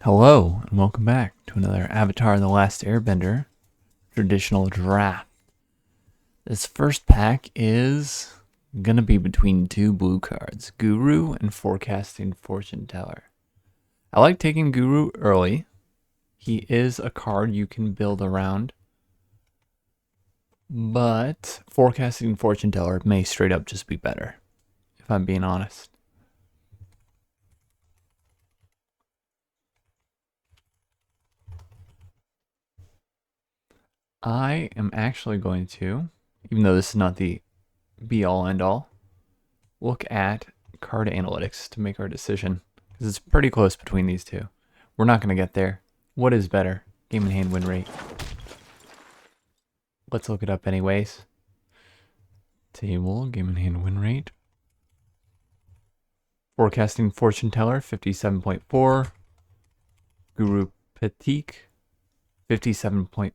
Hello, and welcome back to another Avatar The Last Airbender traditional draft. This first pack is going to be between two blue cards, Guru and Forecasting Fortune Teller. I like taking Guru early. He is a card you can build around, but Forecasting Fortune Teller may straight up just be better, if I'm being honest. I am actually going to, even though this is not the be-all end-all, look at card analytics to make our decision, because it's pretty close between these two. We're not going to get there. What is better? Game in hand win rate. Let's look it up anyways. Table, game in hand win rate. Forecasting Fortune Teller, 57.4. Guru Patik, 57.4.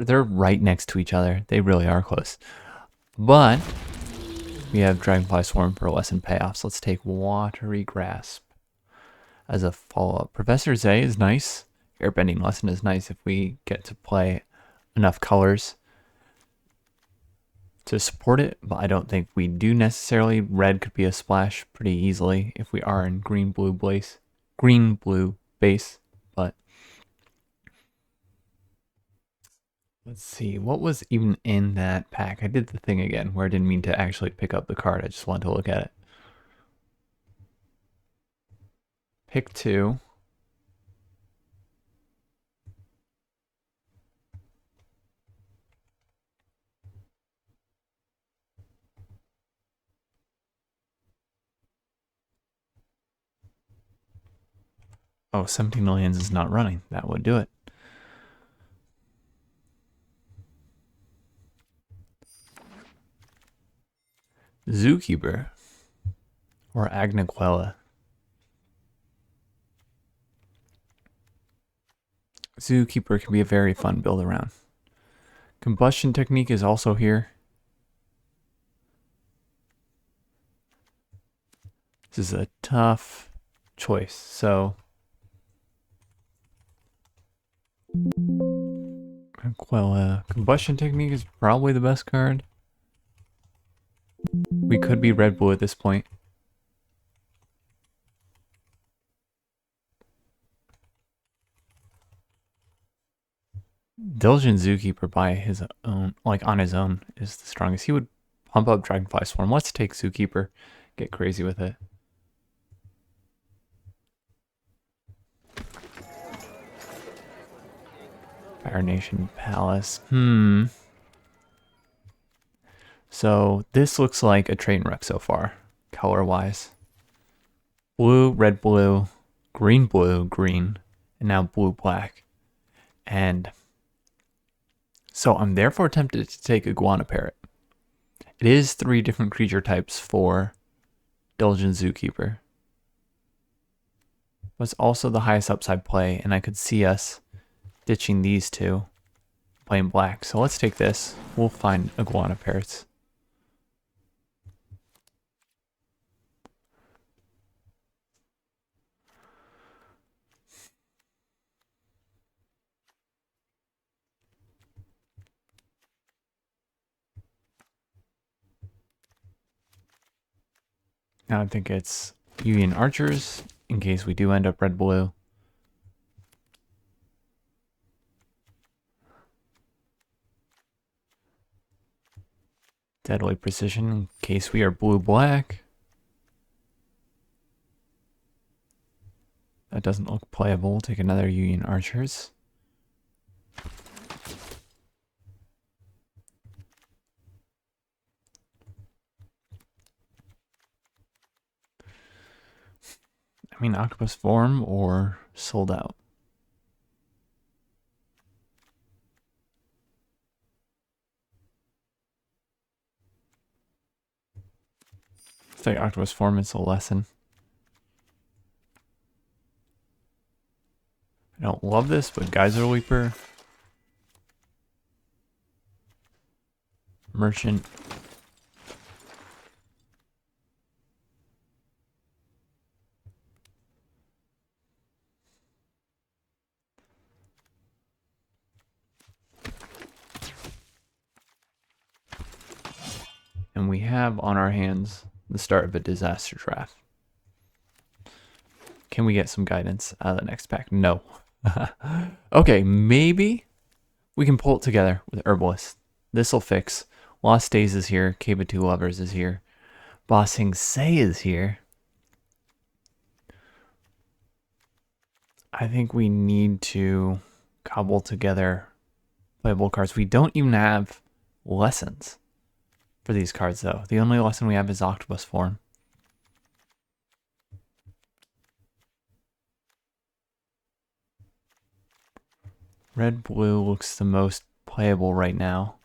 They're right next to each other. They really are close. But we have Dragonfly Swarm for lesson payoffs. Let's take Watery Grasp as a follow-up. Professor Zay is nice. Airbending lesson is nice if we get to play enough colors to support it, but I don't think we do necessarily. Red could be a splash pretty easily if we are in green-blue base, but let's see, what was even in that pack? I did the thing again where I didn't mean to actually pick up the card. I just wanted to look at it. Pick two. Oh, 17 millions is not running. That would do it. Zookeeper or Agnequella. Zookeeper can be a very fun build around. Combustion technique is also here. This is a tough choice. So combustion technique is probably the best card. We could be red blue at this point. Diligent Zookeeper by his own, like on his own, is the strongest. He would pump up Dragonfly Swarm. Let's take Zookeeper. Get crazy with it. Fire Nation Palace. So this looks like a train wreck so far, color-wise. Blue, red, blue, green, and now blue, black. And so I'm therefore tempted to take Iguana Parrot. It is 3 different creature types for Diligent Zookeeper. But it's also the highest upside play, and I could see us ditching these two, playing black. So let's take this. We'll find Iguana Parrots. Now I think it's Union Archers, in case we do end up red-blue. Deadly Precision, in case we are blue-black. That doesn't look playable. We'll take another Union Archers. I mean, Octopus Form or Sold Out. Let's take Octopus Form. It's a lesson. I don't love this, but Geyser Leaper, Merchant, And we have on our hands the start of a disaster draft. Can we get some guidance out of the next pack? No. Okay, maybe we can pull it together with Herbalist. This'll fix. Lost Days is here. Cave of Two Lovers is here. Bossing Say is here. I think we need to cobble together playable cards. We don't even have lessons for these cards, though. The only lesson we have is Octopus Form. Red Blue looks the most playable right now.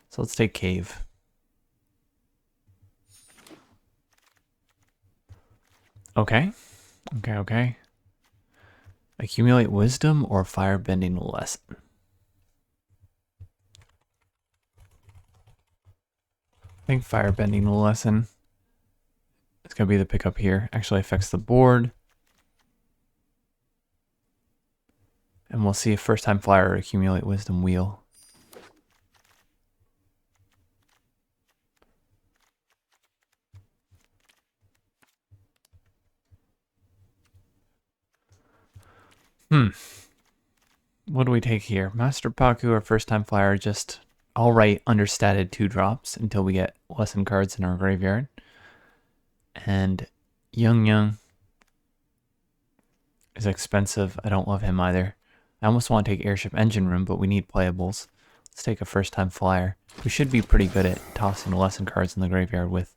So let's take Cave. Okay. Okay. Accumulate Wisdom or Firebending Lesson? I think Firebending Lesson is going to be the pickup here. Actually affects the board. And we'll see a first time flyer accumulate Wisdom Wheel. What do we take here? Master Paku or first time flyer, just alright understated 2-drops until we get lesson cards in our graveyard. And Young is expensive. I don't love him either. I almost want to take Airship Engine Room, but we need playables. Let's take a first time flyer. We should be pretty good at tossing lesson cards in the graveyard with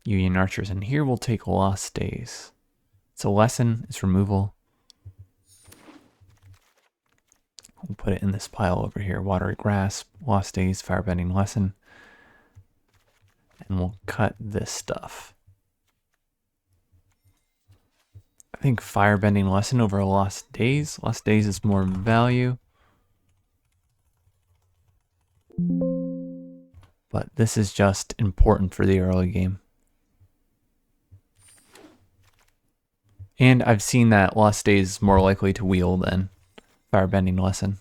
Union Archers. And here we'll take Lost Days. It's a lesson, it's removal. We'll put it in this pile over here. Watery Grasp, Lost Days, Firebending Lesson. And we'll cut this stuff. I think Firebending Lesson over Lost Days. Lost Days is more value. But this is just important for the early game. And I've seen that Lost Days is more likely to wheel than Firebending Lesson.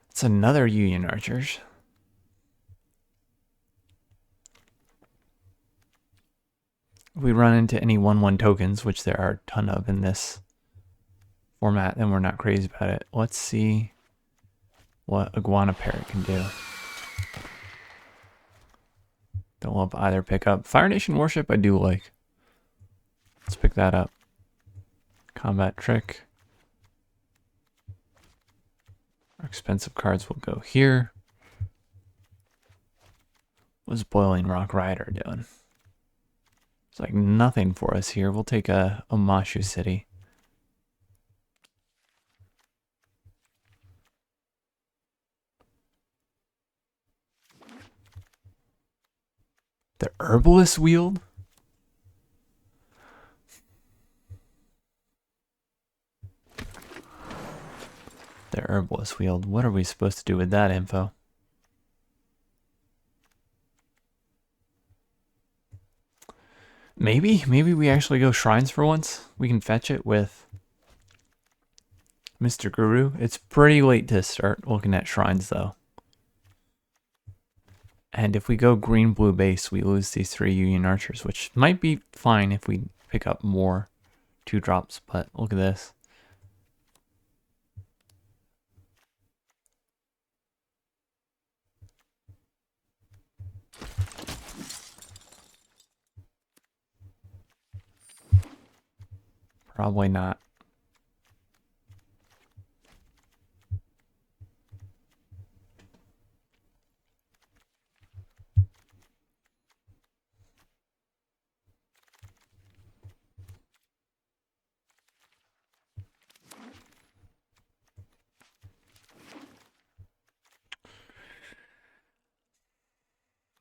It's another Union Archers. If we run into any 1/1 tokens, which there are a ton of in this format, then we're not crazy about it. Let's see what Iguana Parrot can do. Don't love either pickup. Fire Nation Warship I do like. Let's pick that up. Combat Trick. Our expensive cards will go here. What's Boiling Rock Rider doing? It's like nothing for us here. We'll take a Omashu City. The Herbalist Wield? The Herbalist Wield. What are we supposed to do with that info? Maybe we actually go Shrines for once. We can fetch it with Mr. Guru. It's pretty late to start looking at Shrines though. And if we go green-blue base, we lose these 3 Union Archers, which might be fine if we pick up more 2-drops, but look at this. Probably not.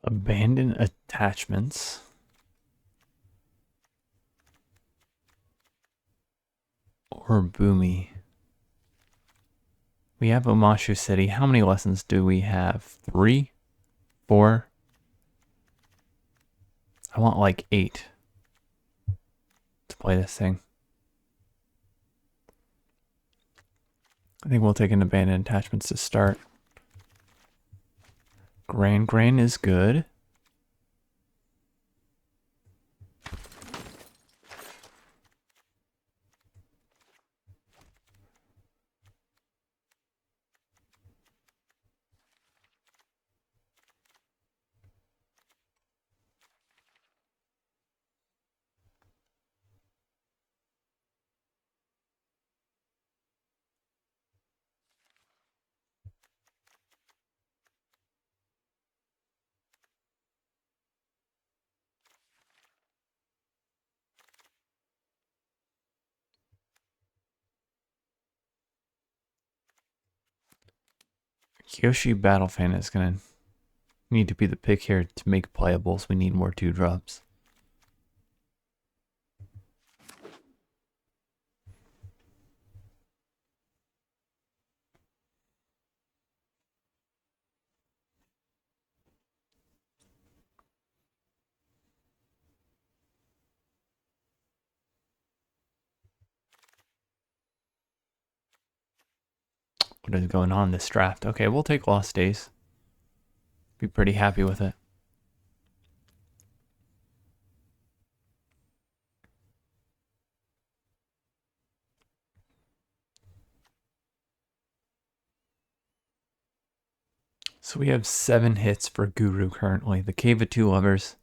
Abandon attachments. Or Boomy. We have Omashu City. How many lessons do we have? 3? 4? I want like 8 to play this thing. I think we'll take an abandoned attachments to start. Gran is good. Kyoshi Battle Fan is going to need to be the pick here to make playables. We need more 2-drops. What is going on in this draft? Okay, we'll take Lost Days. Be pretty happy with it. So we have 7 hits for Guru currently. The Cave of Two Lovers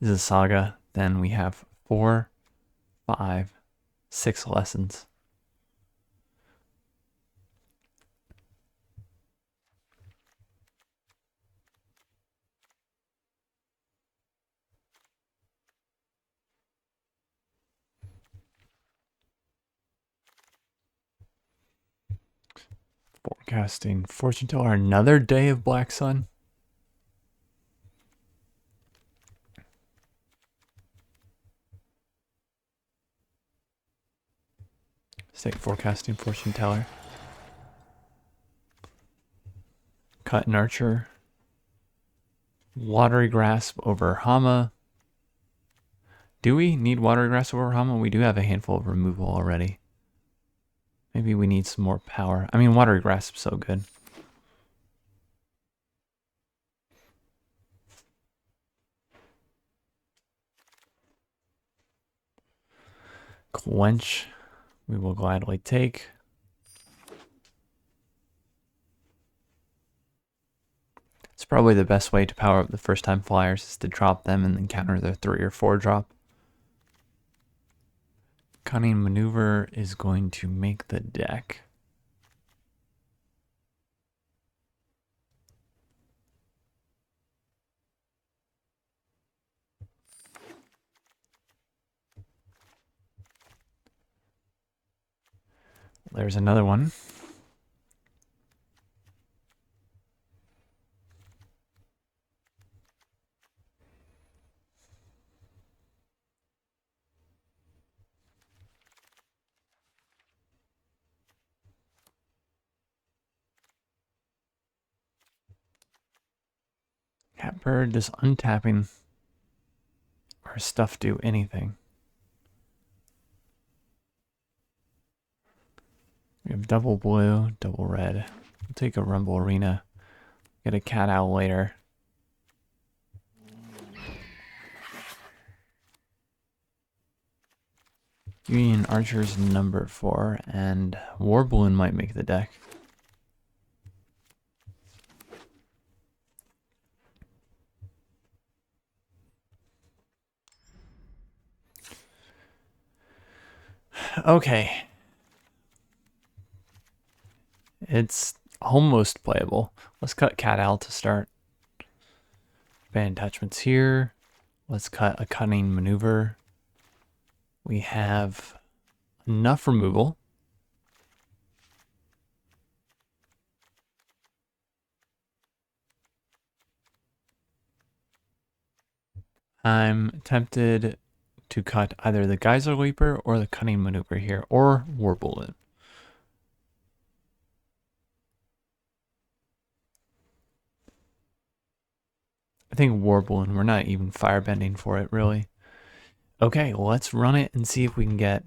is a saga. Then we have 4, 5, 6 lessons. Forecasting fortune teller, another day of black sun. State forecasting fortune teller. Cut and archer. Watery grasp over Hama. Do we need watery grasp over Hama? We do have a handful of removal already. Maybe we need some more power. I mean, watery grasp's so good. Quench, we will gladly take. It's probably the best way to power up the first time flyers is to drop them and then counter their 3 or 4 drop. Cunning Maneuver is going to make the deck. There's another one. Catbird, does untapping our stuff do anything? We have double blue, double red. We'll take a Rumble Arena. Get a Cat Owl later. Union Archer's number 4, and War Balloon might make the deck. Okay. It's almost playable. Let's cut Cat Owl to start. Band attachments here. Let's cut a Cunning Maneuver. We have enough removal. I'm tempted to cut either the Geyser Leaper or the Cunning Maneuver here, or War Balloon. I think War Balloon, we're not even firebending for it, really. Okay, well, let's run it and see if we can get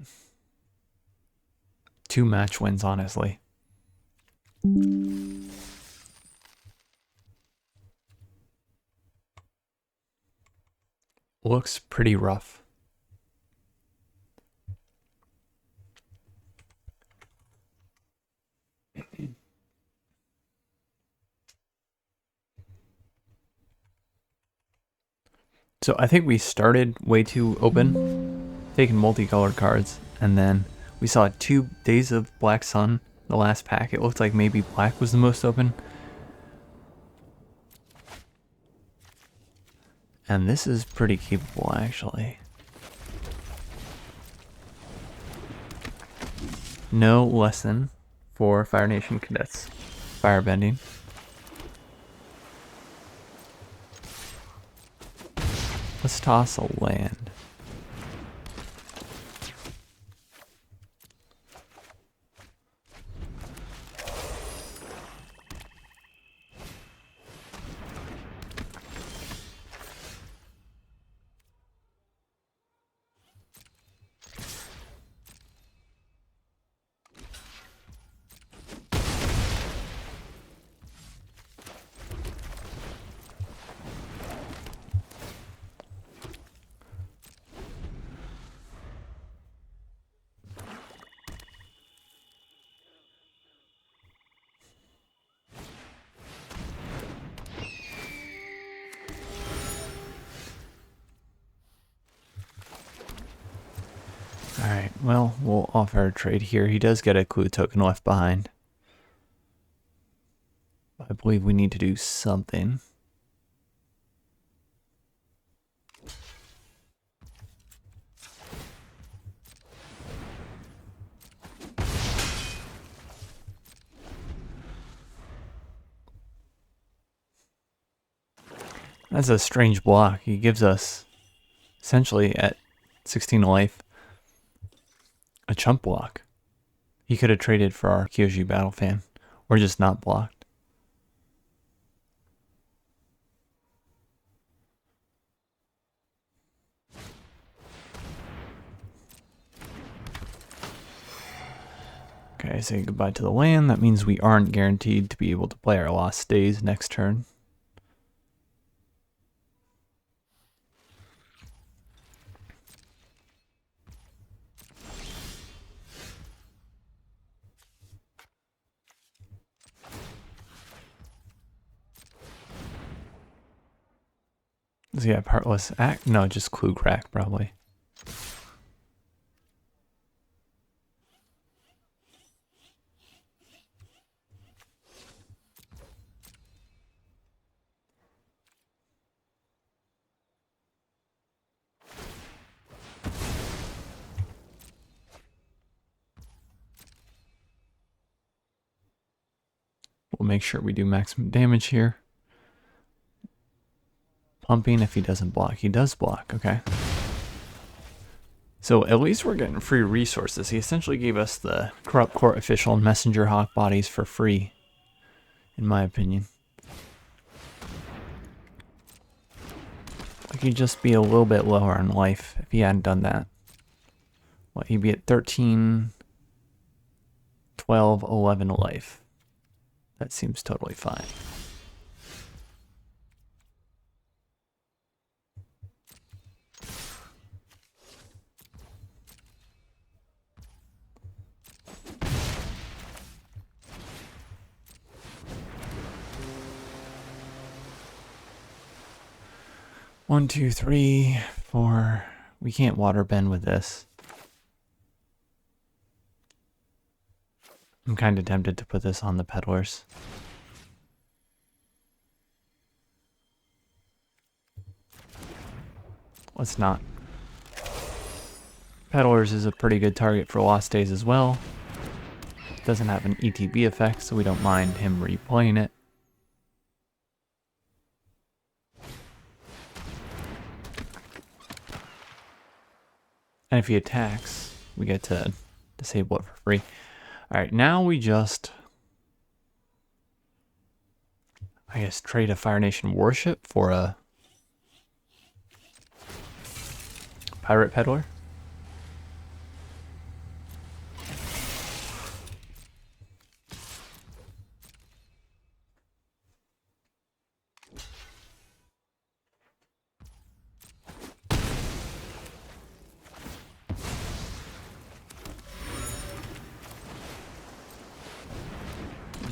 2 match wins, honestly. Looks pretty rough. So I think we started way too open, taking multicolored cards, and then we saw 2 Days of Black Sun, the last pack. It looked like maybe black was the most open. And this is pretty capable, actually. No lesson for Fire Nation cadets. Firebending. Let's toss a land. Alright, well, we'll offer a trade here. He does get a clue token left behind. I believe we need to do something. That's a strange block. He gives us, essentially at 16 life, a chump block. He could have traded for our Kyoji Battle Fan, or just not blocked. Okay, say goodbye to the land. That means we aren't guaranteed to be able to play our Lost Days next turn. Does he have Heartless Act? No, just Clue Crack, probably. We'll make sure we do maximum damage here. Pumping if he doesn't block. He does block, okay. So at least we're getting free resources. He essentially gave us the Corrupt Court Official and Messenger Hawk bodies for free, in my opinion. Like he'd just be a little bit lower in life if he hadn't done that. What, he'd be at 13, 12, 11 life. That seems totally fine. One, two, three, four. We can't water bend with this. I'm kind of tempted to put this on the peddlers. Let's not. Peddlers is a pretty good target for Lost Days as well. Doesn't have an ETB effect, so we don't mind him replaying it. And if he attacks, we get to disable it for free. Alright, now we just, I guess, trade a Fire Nation warship for a pirate peddler.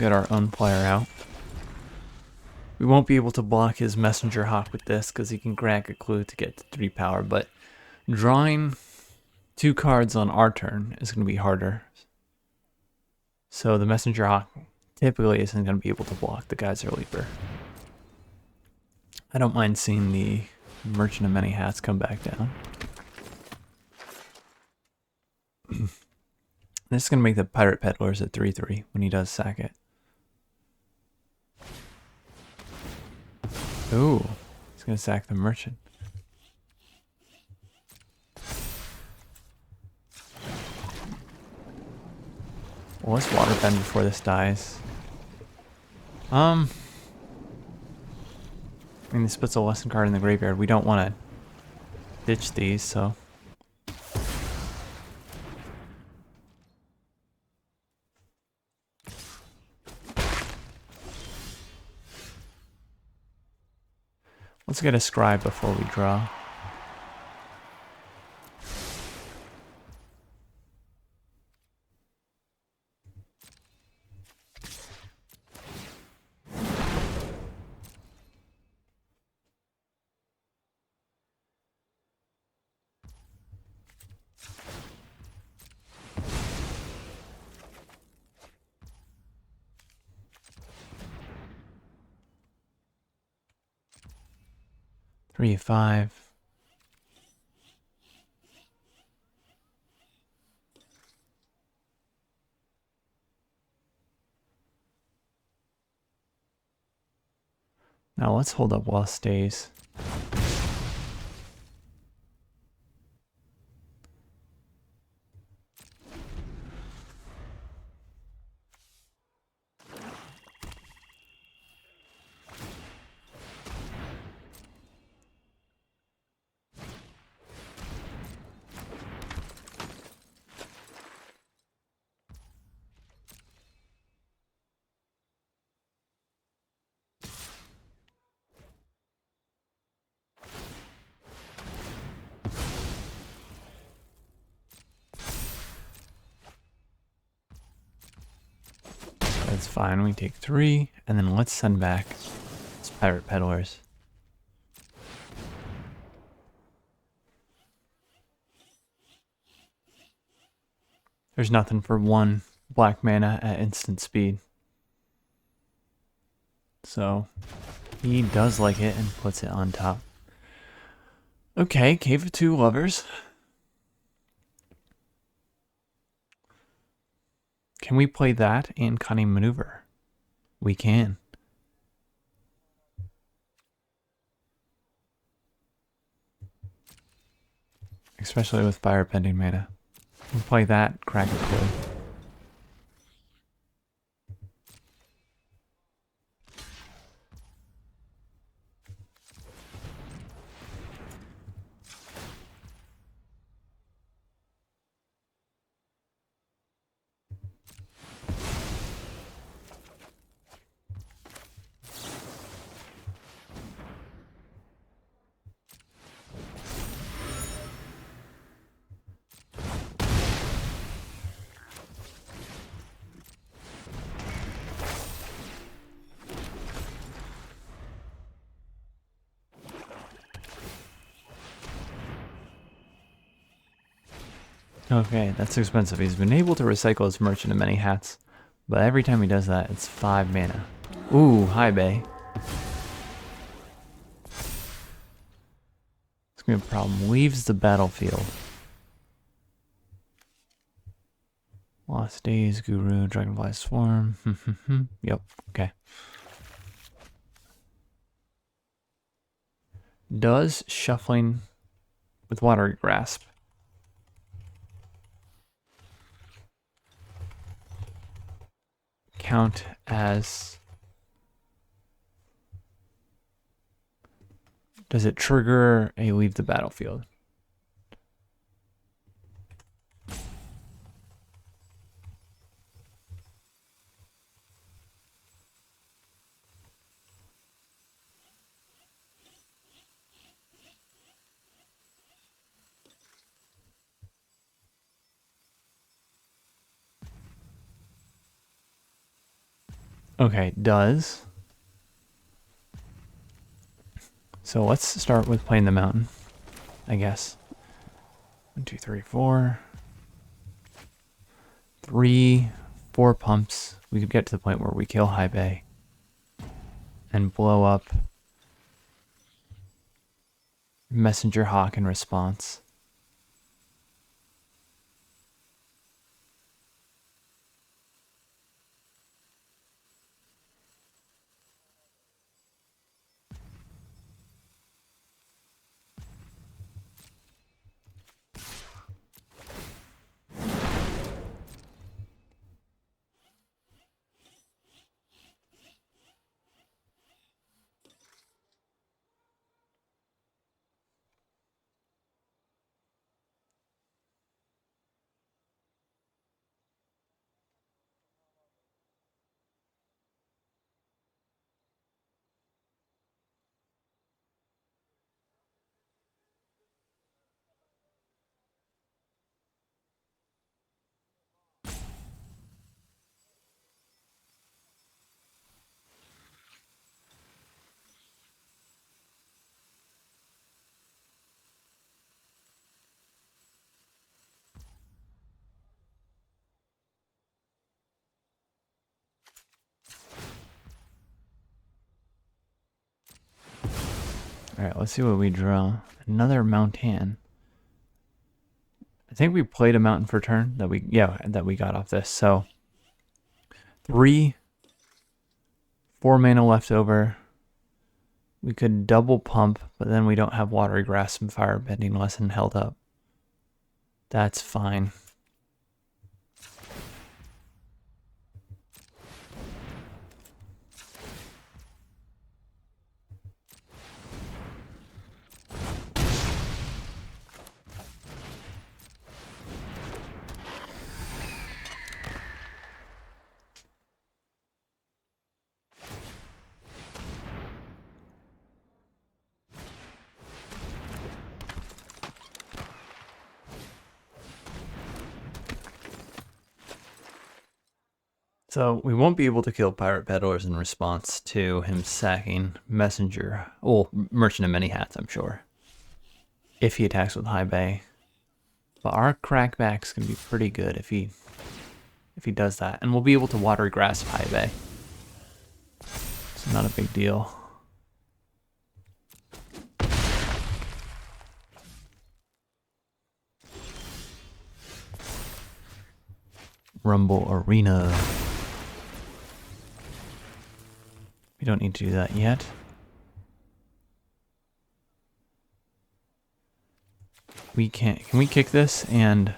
get our own player out. We won't be able to block his Messenger Hawk with this because he can grant a clue to get to 3 power, but drawing 2 cards on our turn is going to be harder. So the Messenger Hawk typically isn't going to be able to block the Geyser Leaper. I don't mind seeing the Merchant of Many Hats come back down. This is going to make the Pirate Peddlers at 3/3 when he does sack it. Ooh, he's going to sack the Merchant. Well, let's Waterbend before this dies. I mean, this puts a lesson card in the graveyard. We don't want to ditch these, so... Let's get a Scribe before we draw. Three, 5. Now let's hold up while it stays. That's fine, we take 3, and then let's send back these Pirate Peddlers. There's nothing for 1 black mana at instant speed. So, he does like it and puts it on top. Okay, Cave of Two Lovers. Can we play that and Cunning Maneuver? We can. Especially with Fire Pending mana. We can play that, crack a clue. Okay, that's expensive. He's been able to recycle his Merchant of Many Hats, but every time he does that, it's 5 mana. Ooh, hi, Bay. It's gonna be a problem. Leaves the battlefield. Lost Days, Guru, Dragonfly Swarm. Yep, okay. Does shuffling with Watery Grasp count as... Does it trigger a leave the battlefield? Okay, it does. So let's start with playing the mountain, I guess. 1, 2, 3, 4. 3, 4 pumps. We could get to the point where we kill High Bay and blow up Messenger Hawk in response. Alright, let's see what we draw. Another mountain. I think we played a mountain for turn that we got off this. So 3, 4 mana left over. We could double pump, but then we don't have Watery Grasp and Firebending Lesson held up. That's fine. So we won't be able to kill Pirate Peddlers in response to him sacking Messenger. Well, Merchant of Many Hats, I'm sure. If he attacks with High Bay. But our crackback's gonna be pretty good if he does that. And we'll be able to Watery Grasp High Bay. It's not a big deal. Rumble Arena. We don't need to do that yet. We can't. Can we kick this and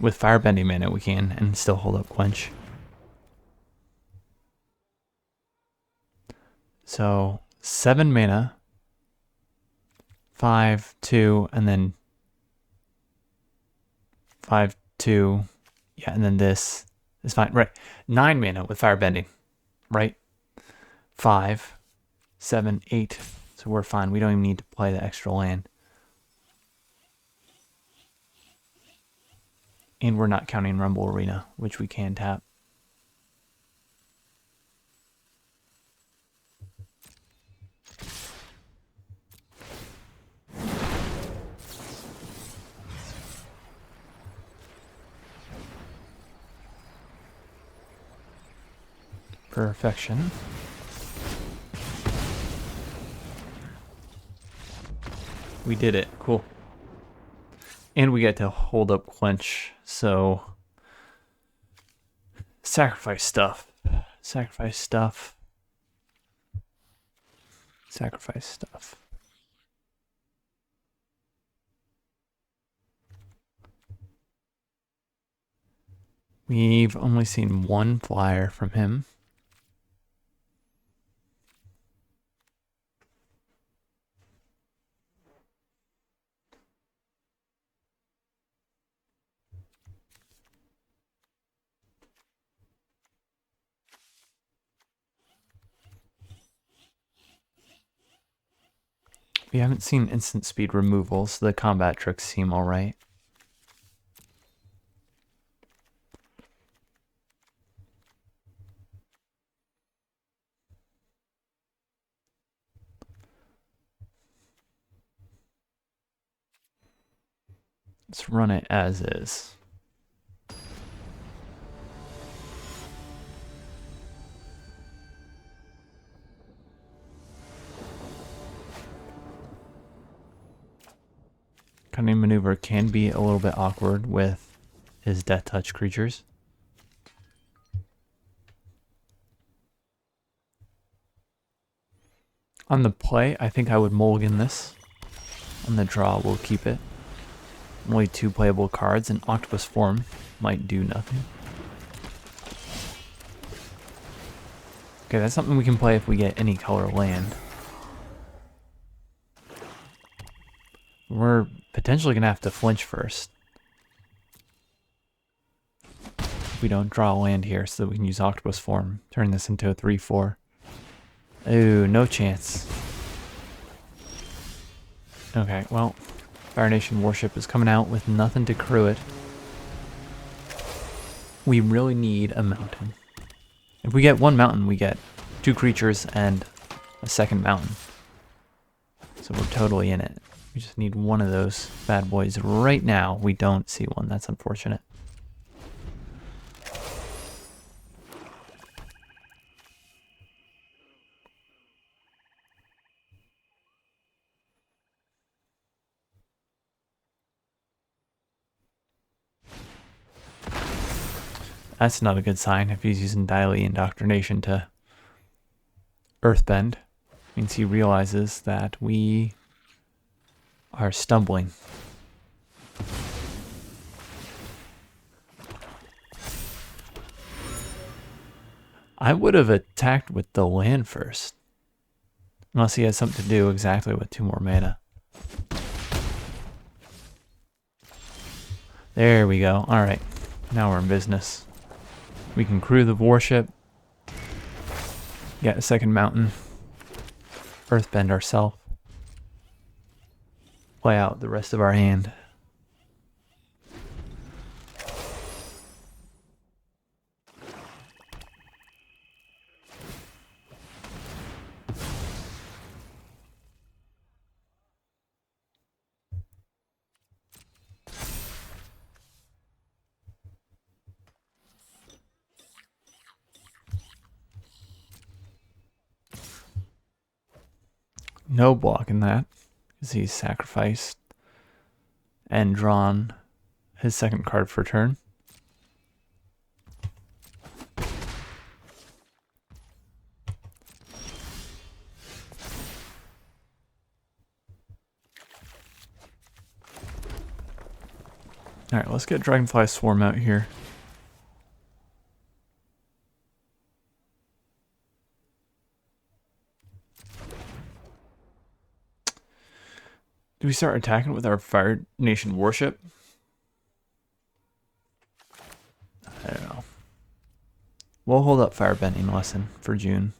with Firebending mana we can and still hold up Quench. So 7 mana, 5, 2, and then 5, 2, yeah, and then this is fine. Right, 9 mana with Firebending, right? 5, 7, 8. So we're fine. We don't even need to play the extra land. And we're not counting Rumble Arena, which we can tap. Perfection. We did it. Cool. And we get to hold up Quench, so sacrifice stuff. Sacrifice stuff. Sacrifice stuff. We've only seen one flyer from him. We haven't seen instant speed removals. The combat tricks seem alright. Let's run it as is. Cunning maneuver can be a little bit awkward with his death touch creatures. On the play, I think I would mulligan this. On the draw, we'll keep it. Only 2 playable cards, and Octopus Form might do nothing. Okay, that's something we can play if we get any color land. We're potentially going to have to flinch first. If we don't draw a land here so that we can use Octopus Form. Turn this into a 3-4. Ooh, no chance. Okay, well, Fire Nation Warship is coming out with nothing to crew it. We really need a mountain. If we get 1 mountain, we get 2 creatures and a second mountain. So we're totally in it. We just need one of those bad boys right now. We don't see one. That's unfortunate. That's not a good sign if he's using TLA indoctrination to earthbend. Means he realizes that we are stumbling. I would have attacked with the land first. Unless he has something to do exactly with 2 more mana. There we go. Alright. Now we're in business. We can crew the warship. Get a second mountain. Earthbend ourselves. Play out the rest of our hand. No blocking that, because he's sacrificed and drawn his second card for turn. Alright, let's get Dragonfly Swarm out here. Do we start attacking with our Fire Nation Warship? I don't know. We'll hold up Firebending Lesson for June.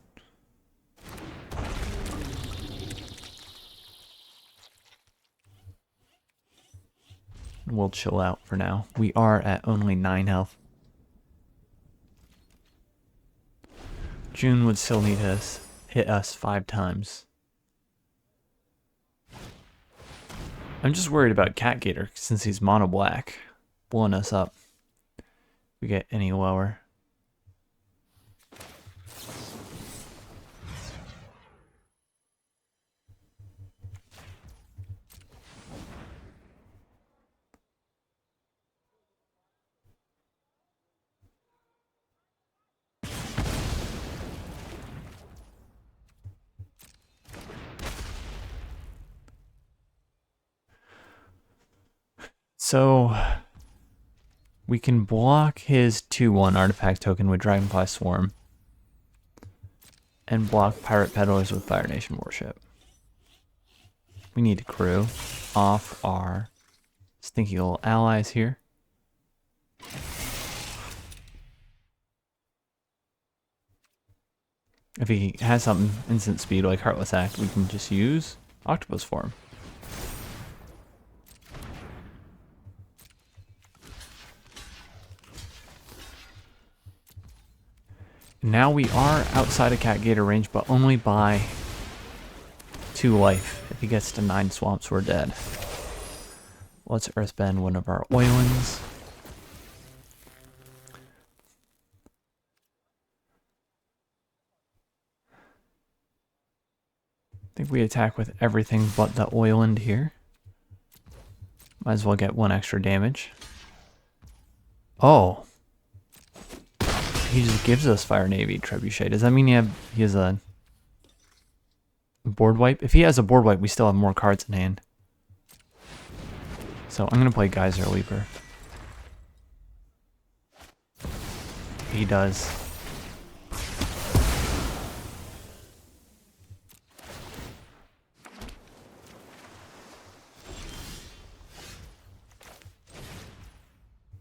We'll chill out for now. We are at only 9 health. June would still need to hit us 5 times. I'm just worried about Cat Gator since he's mono black, blowing us up. If we get any lower. So we can block his 2/1 artifact token with Dragonfly Swarm and block Pirate Peddlers with Fire Nation Warship. We need to crew off our stinky little allies here. If he has something instant speed like Heartless Act, we can just use Octopus Form. Now we are outside of Cat Gator range, but only by 2 life. If he gets to 9 swamps, we're dead. Let's earthbend one of our oilins. I think we attack with everything but the oiland here. Might as well get one extra damage. Oh. He just gives us Fire Navy Trebuchet. Does that mean he has a board wipe? If he has a board wipe, we still have more cards in hand. So I'm going to play Geyser Leaper. He does.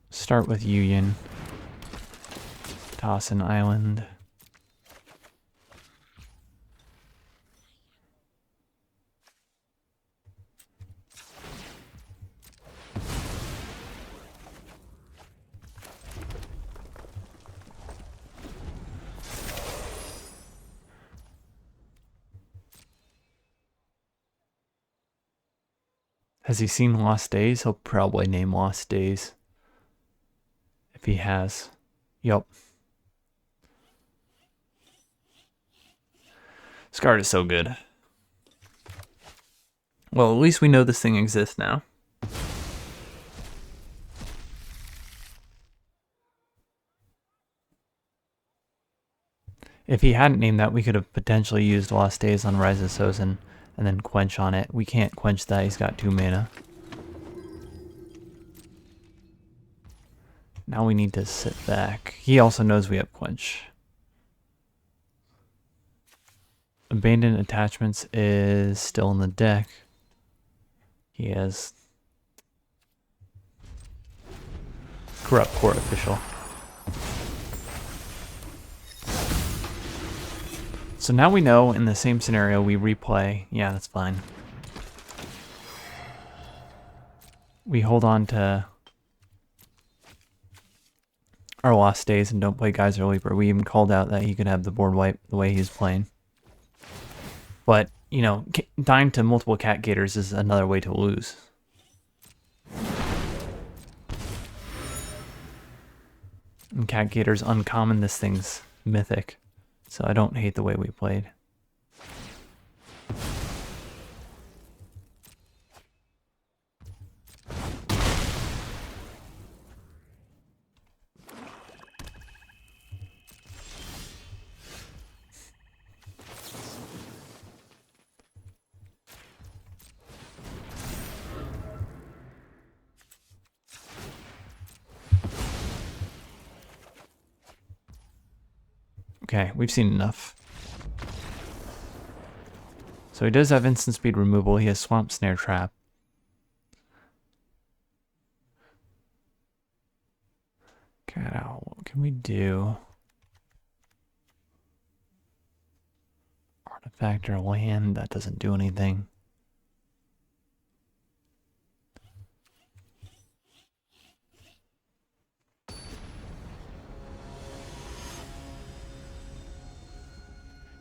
Start with Yuyin. Toss an island. Has he seen Lost Days? He'll probably name Lost Days. If he has. Yup. This card is so good. Well, at least we know this thing exists now. If he hadn't named that, we could have potentially used Lost Days on Rise of Sozin and then Quench on it. We can't quench that, he's got 2 mana. Now we need to sit back. He also knows we have Quench. Abandoned Attachments is still in the deck. He has Corrupt Court Official. So now we know in the same scenario we replay. Yeah, that's fine. We hold on to our Lost Days and don't play Geyser Leaper. We even called out that he could have the board wipe the way he's playing. But, you know, dying to multiple Cat Gators is another way to lose. And Cat Gator's uncommon, this thing's mythic. So I don't hate the way we played. Okay, we've seen enough. So he does have instant speed removal. He has Swamp Snare Trap. God, what can we do? Artifact or land, that doesn't do anything.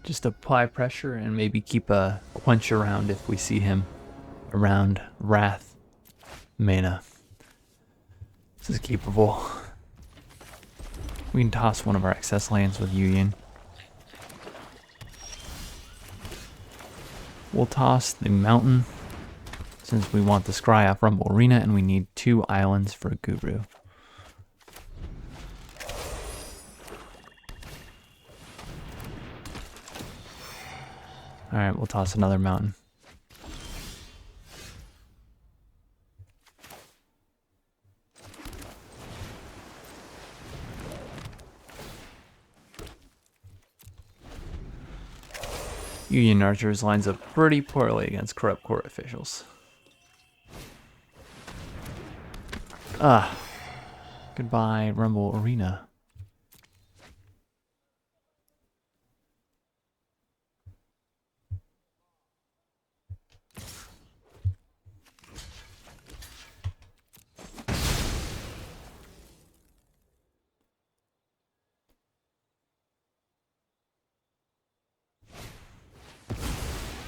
Just apply pressure and maybe keep a Quench around if we see him around Wrath mana. This is keepable. We can toss one of our excess lands with Yuyin. We'll toss the mountain since we want the Scry off Rumble Arena and we need 2 islands for Guru. Alright, we'll toss another mountain. Union Archers lines up pretty poorly against Corrupt Court Officials. Goodbye, Rumble Arena.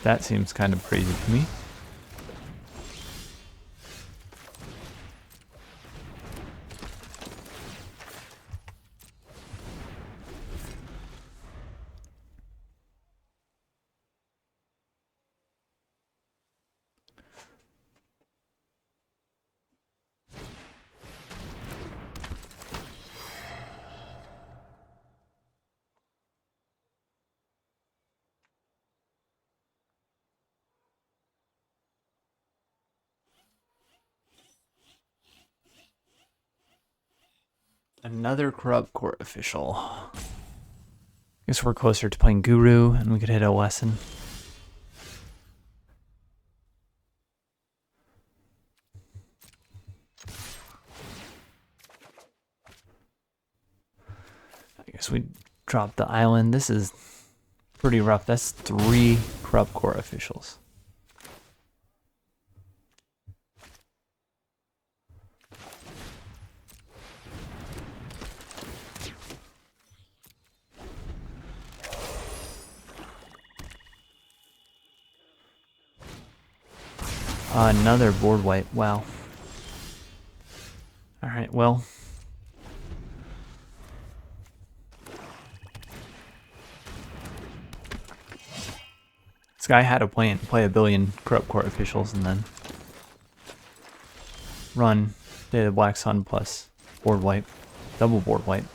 That seems kind of crazy to me. Another corrupt court official. Guess we're closer to playing Guru, and we could hit a lesson. I guess we drop the island. This is pretty rough. That's 3 corrupt court officials. Another board wipe. Wow. Alright, well. This guy had a plan to play a billion corrupt court officials and then run Day of the Black Sun plus board wipe. Double board wipe.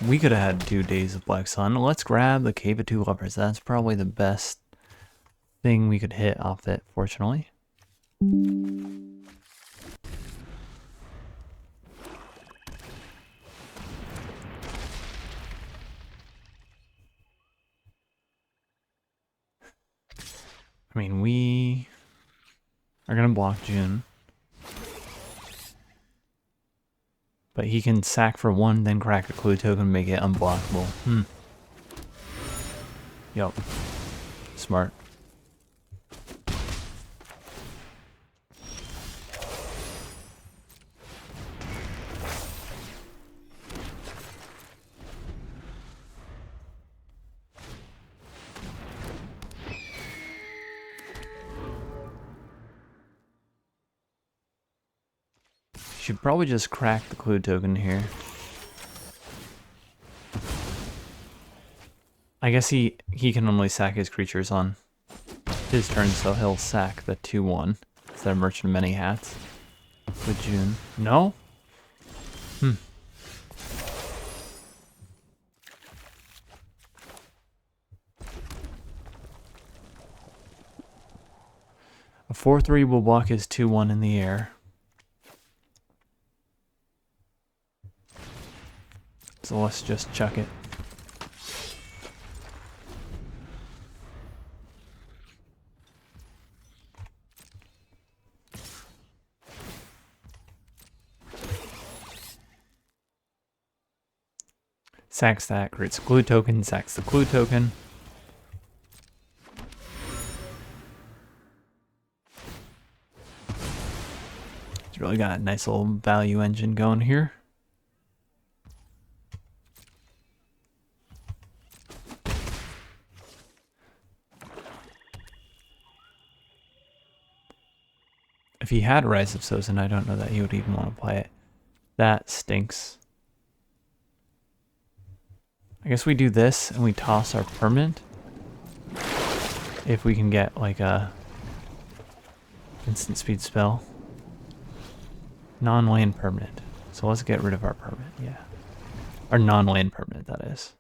We could have had 2 days of Black Sun. Let's grab the Cave of Two Lovers. That's probably the best thing we could hit off it, fortunately. I mean, we are going to block June. But he can sack for 1, then crack a clue token and make it unblockable. Yup. Smart. Should probably just crack the clue token here. I guess he can only sack his creatures on his turn, so he'll sack the 2/1 instead of Merchant of Many Hats with June. No? A 4/3 will block his 2/1 in the air. So let's just chuck it. Sacks that, creates a clue token, sacks the clue token. It's really got a nice little value engine going here. If he had Rise of Sozin, I don't know that he would even want to play it. That stinks. I guess we do this and we toss our permanent. If we can get like a instant speed spell. Non-land permanent. So let's get rid of our permanent, yeah. Our non-land permanent, that is.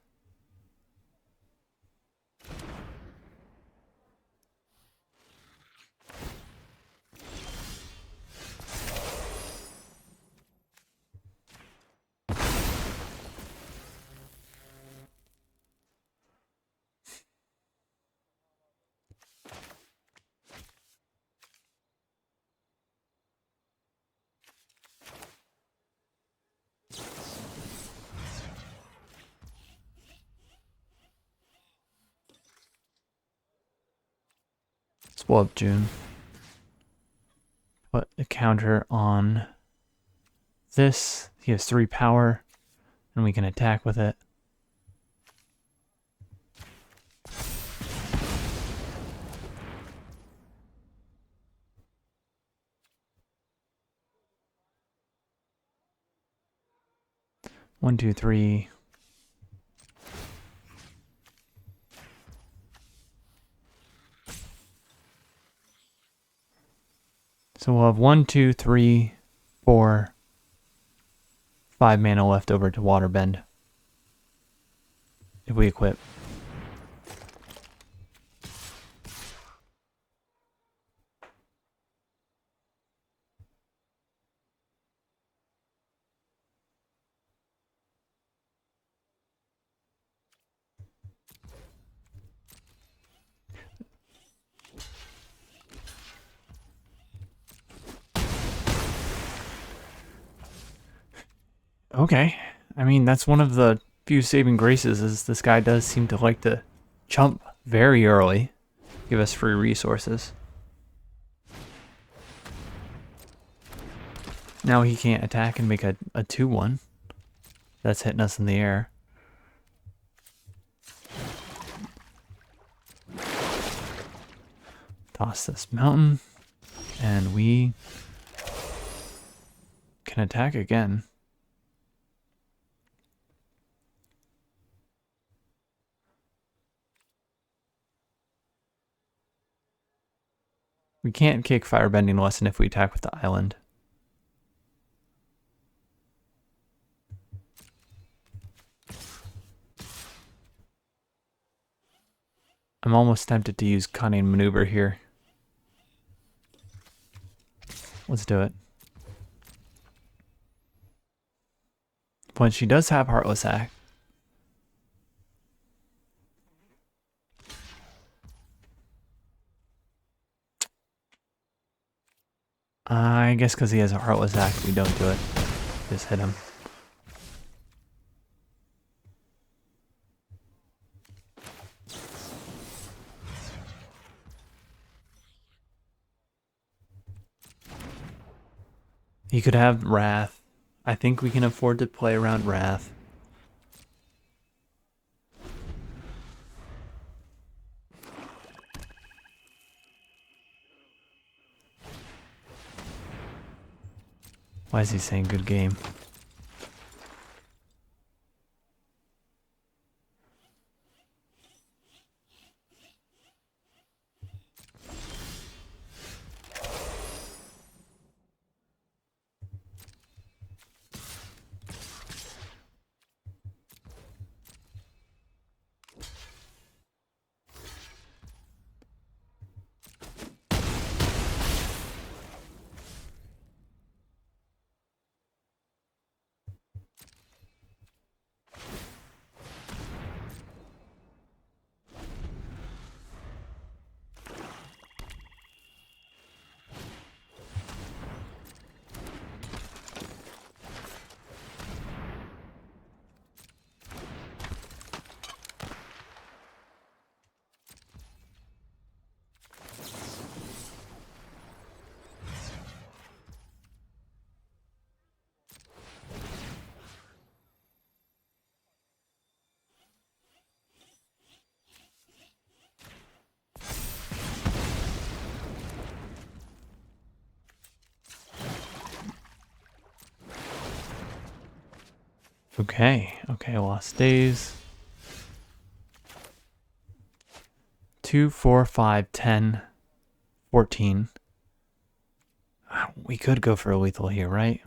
Let's blow up June. Put a counter on this. He has 3 power, and we can attack with it. One, two, three. So we'll have 1, 2, 3, 4, 5 mana left over to Waterbend. If we equip. Okay. I mean, that's one of the few saving graces is this guy does seem to like to chump very early. Give us free resources. Now he can't attack and make a 2-1. That's hitting us in the air. Toss this mountain. And we can attack again. We can't kick Firebending Lesson if we attack with the island. I'm almost tempted to use Cunning Maneuver here. Let's do it. But she does have Heartless Act. I guess because he has a Heartless Act, we don't do it. Just hit him. He could have Wrath. I think we can afford to play around Wrath. Why is he saying good game? Okay, lost days. 2, 4, 5, 10, 14. We could go for a lethal here, right?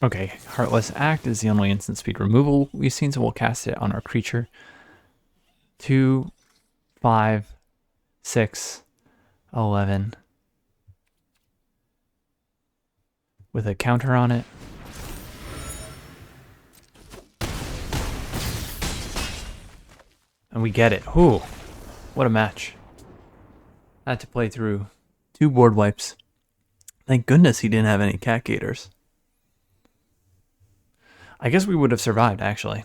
Okay, Heartless Act is the only instant speed removal we've seen, so we'll cast it on our creature. 2, 5, 6, 11. With a counter on it. And we get it. Ooh, what a match. I had to play through 2 board wipes. Thank goodness he didn't have any cat gators. I guess we would have survived, actually.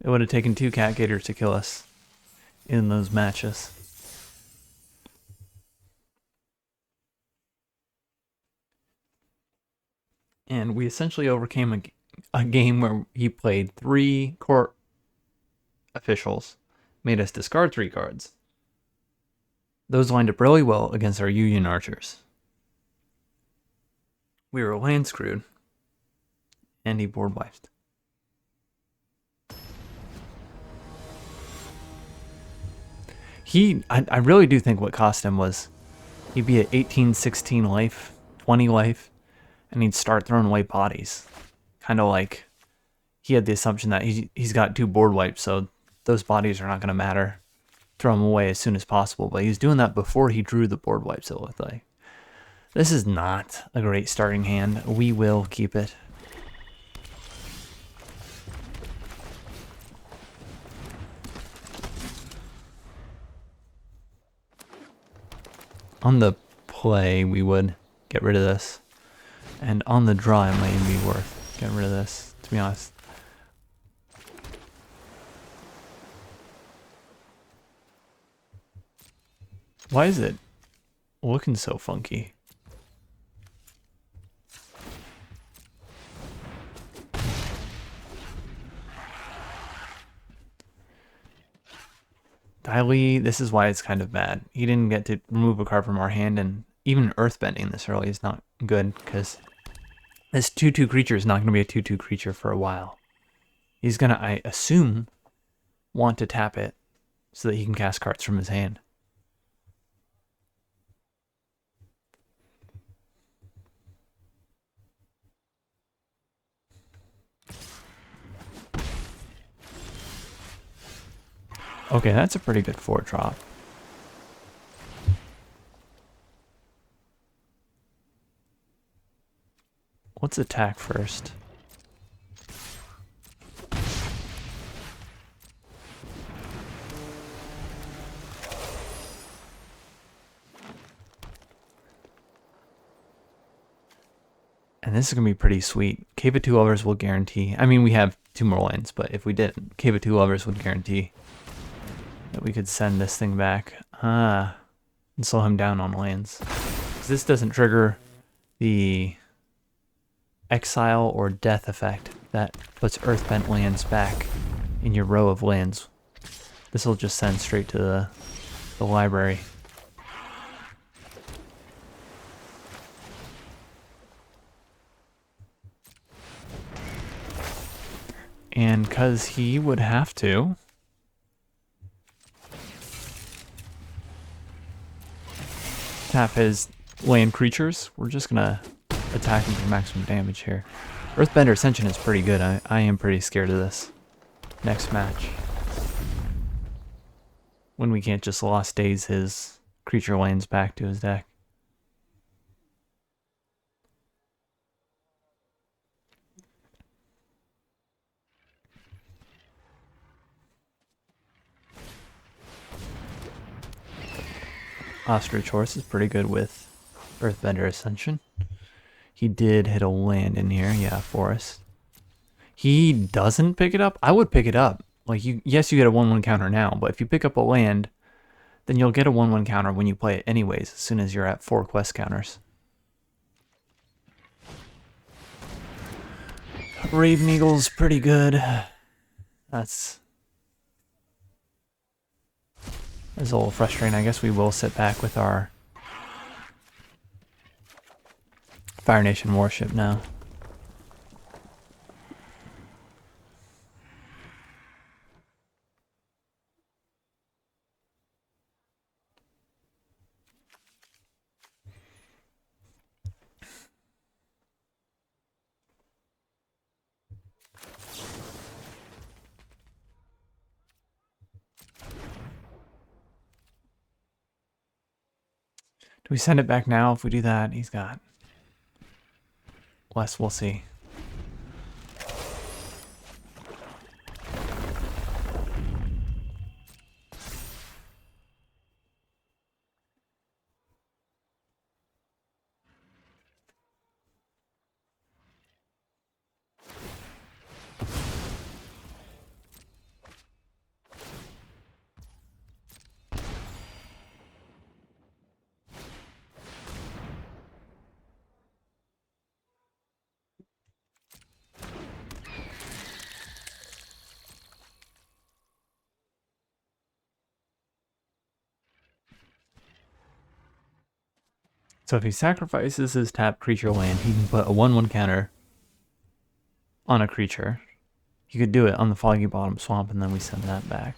It would have taken 2 cat gators to kill us in those matches. And we essentially overcame a game where he played 3 court officials, made us discard 3 cards. Those lined up really well against our Union Archers. We were land screwed. And he board wiped. I really do think what cost him was he'd be at 18, 16 life, 20 life, and he'd start throwing away bodies. Kind of like he had the assumption that he's got 2 board wipes, so those bodies are not going to matter. Throw them away as soon as possible, but he was doing that before he drew the board wipes, it looked like. This is not a great starting hand. We will keep it. On the play, we would get rid of this. And on the draw, it might even be worth getting rid of this, to be honest. Why is it looking so funky? TLA, this is why it's kind of bad. He didn't get to remove a card from our hand, and even earthbending this early is not good, because this 2/2 creature is not going to be a 2/2 creature for a while. He's going to, I assume, want to tap it so that he can cast cards from his hand. Okay, that's a pretty good 4-drop. Let's attack first. And this is going to be pretty sweet. Cave of 2 Lovers will guarantee... I mean, we have 2 more lands, but if we didn't, Cave of 2 Lovers would guarantee that we could send this thing back. And slow him down on lands. Because this doesn't trigger the exile or death effect that puts earthbent lands back in your row of lands. This will just send straight to the library. And because he would have to tap his land creatures, we're just gonna attack him for maximum damage here. Earthbender Ascension is pretty good. I am pretty scared of this next match. When we can't just Lost Days his creature lands back to his deck. Ostrich Horse is pretty good with Earthbender Ascension. He did hit a land in here. Yeah, Forest. He doesn't pick it up? I would pick it up. Like, yes, you get a 1/1 counter now, but if you pick up a land, then you'll get a 1/1 counter when you play it anyways, as soon as you're at 4 quest counters. Raven Eagle's pretty good. That's a little frustrating. I guess we will sit back with our Fire Nation warship now. Do we send it back now? If we do that, he's got less. We'll see. So if he sacrifices his tapped creature land, he can put a 1/1 counter on a creature. He could do it on the Foggy Bottom Swamp, and then we send that back.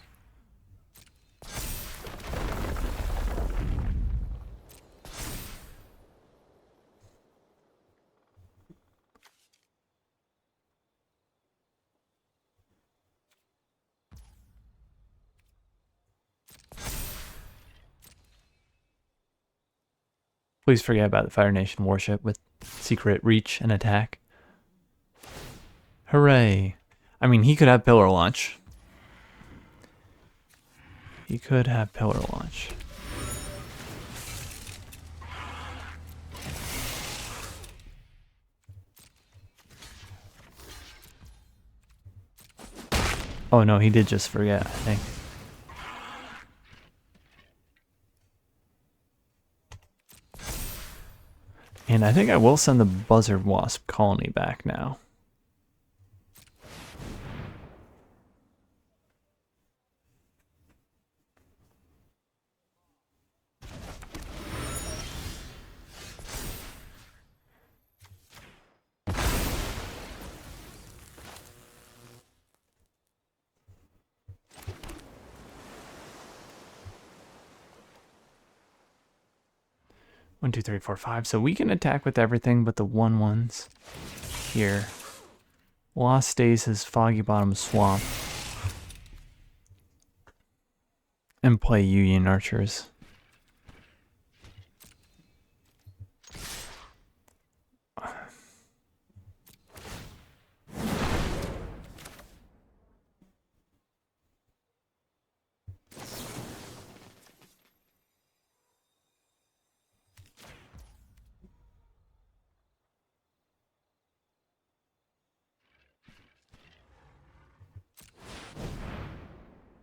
Please forget about the Fire Nation warship with secret reach and attack. Hooray. I mean, he could have pillar launch. He could have pillar launch. Oh no, he did just forget, I think. And I think I will send the Buzzard Wasp colony back now. One, two, three, four, five. So we can attack with everything but the 1/1s here. Lost Stasis, Foggy Bottom Swamp. And play Union Archers.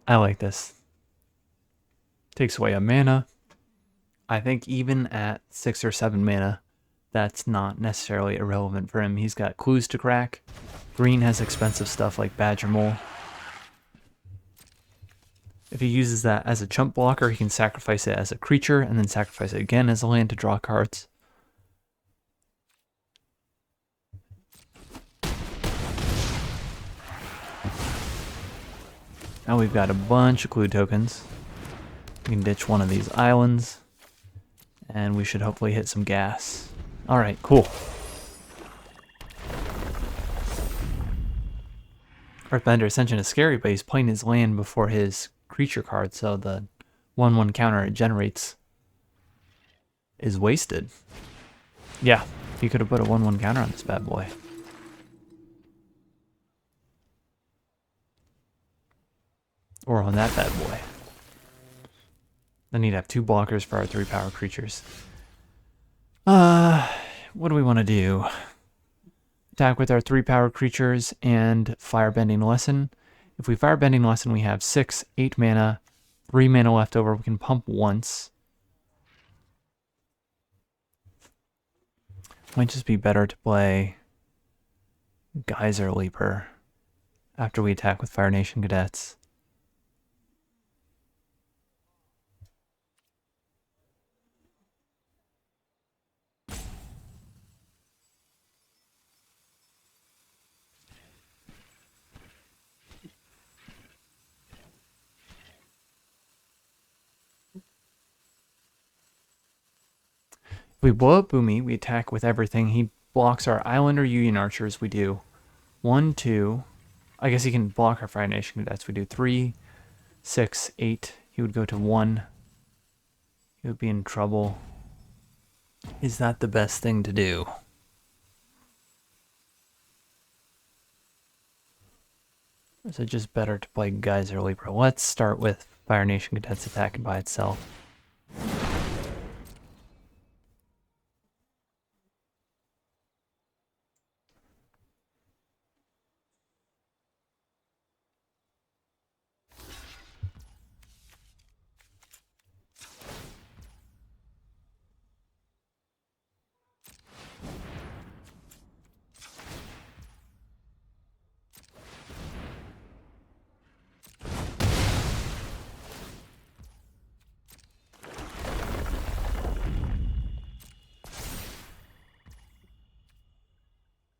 I like this. Takes away a mana. I think even at 6 or 7 mana, that's not necessarily irrelevant for him. He's got clues to crack. Green has expensive stuff like Badger Mole. If he uses that as a chump blocker, he can sacrifice it as a creature and then sacrifice it again as a land to draw cards. Now we've got a bunch of clue tokens. We can ditch one of these islands, and we should hopefully hit some gas. Alright, cool. Earthbender Ascension is scary, but he's playing his land before his creature card, so the 1/1 counter it generates is wasted. Yeah, he could have put a 1/1 counter on this bad boy. Or on that bad boy. Then he'd have 2 blockers for our 3-power creatures. What do we want to do? Attack with our 3-power creatures and Firebending Lesson. If we Firebending Lesson, we have 6, 8 mana, 3 mana left over. We can pump once. Might just be better to play Geyser Leaper after we attack with Fire Nation Cadets. If we blow up Boomy, we attack with everything. He blocks our Island or Union Archers. We do 1, 2. I guess he can block our Fire Nation Cadets. We do 3, 6, 8. He would go to 1. He would be in trouble. Is that the best thing to do? Or is it just better to play Geyser Leaper? Let's start with Fire Nation Cadets attacking by itself.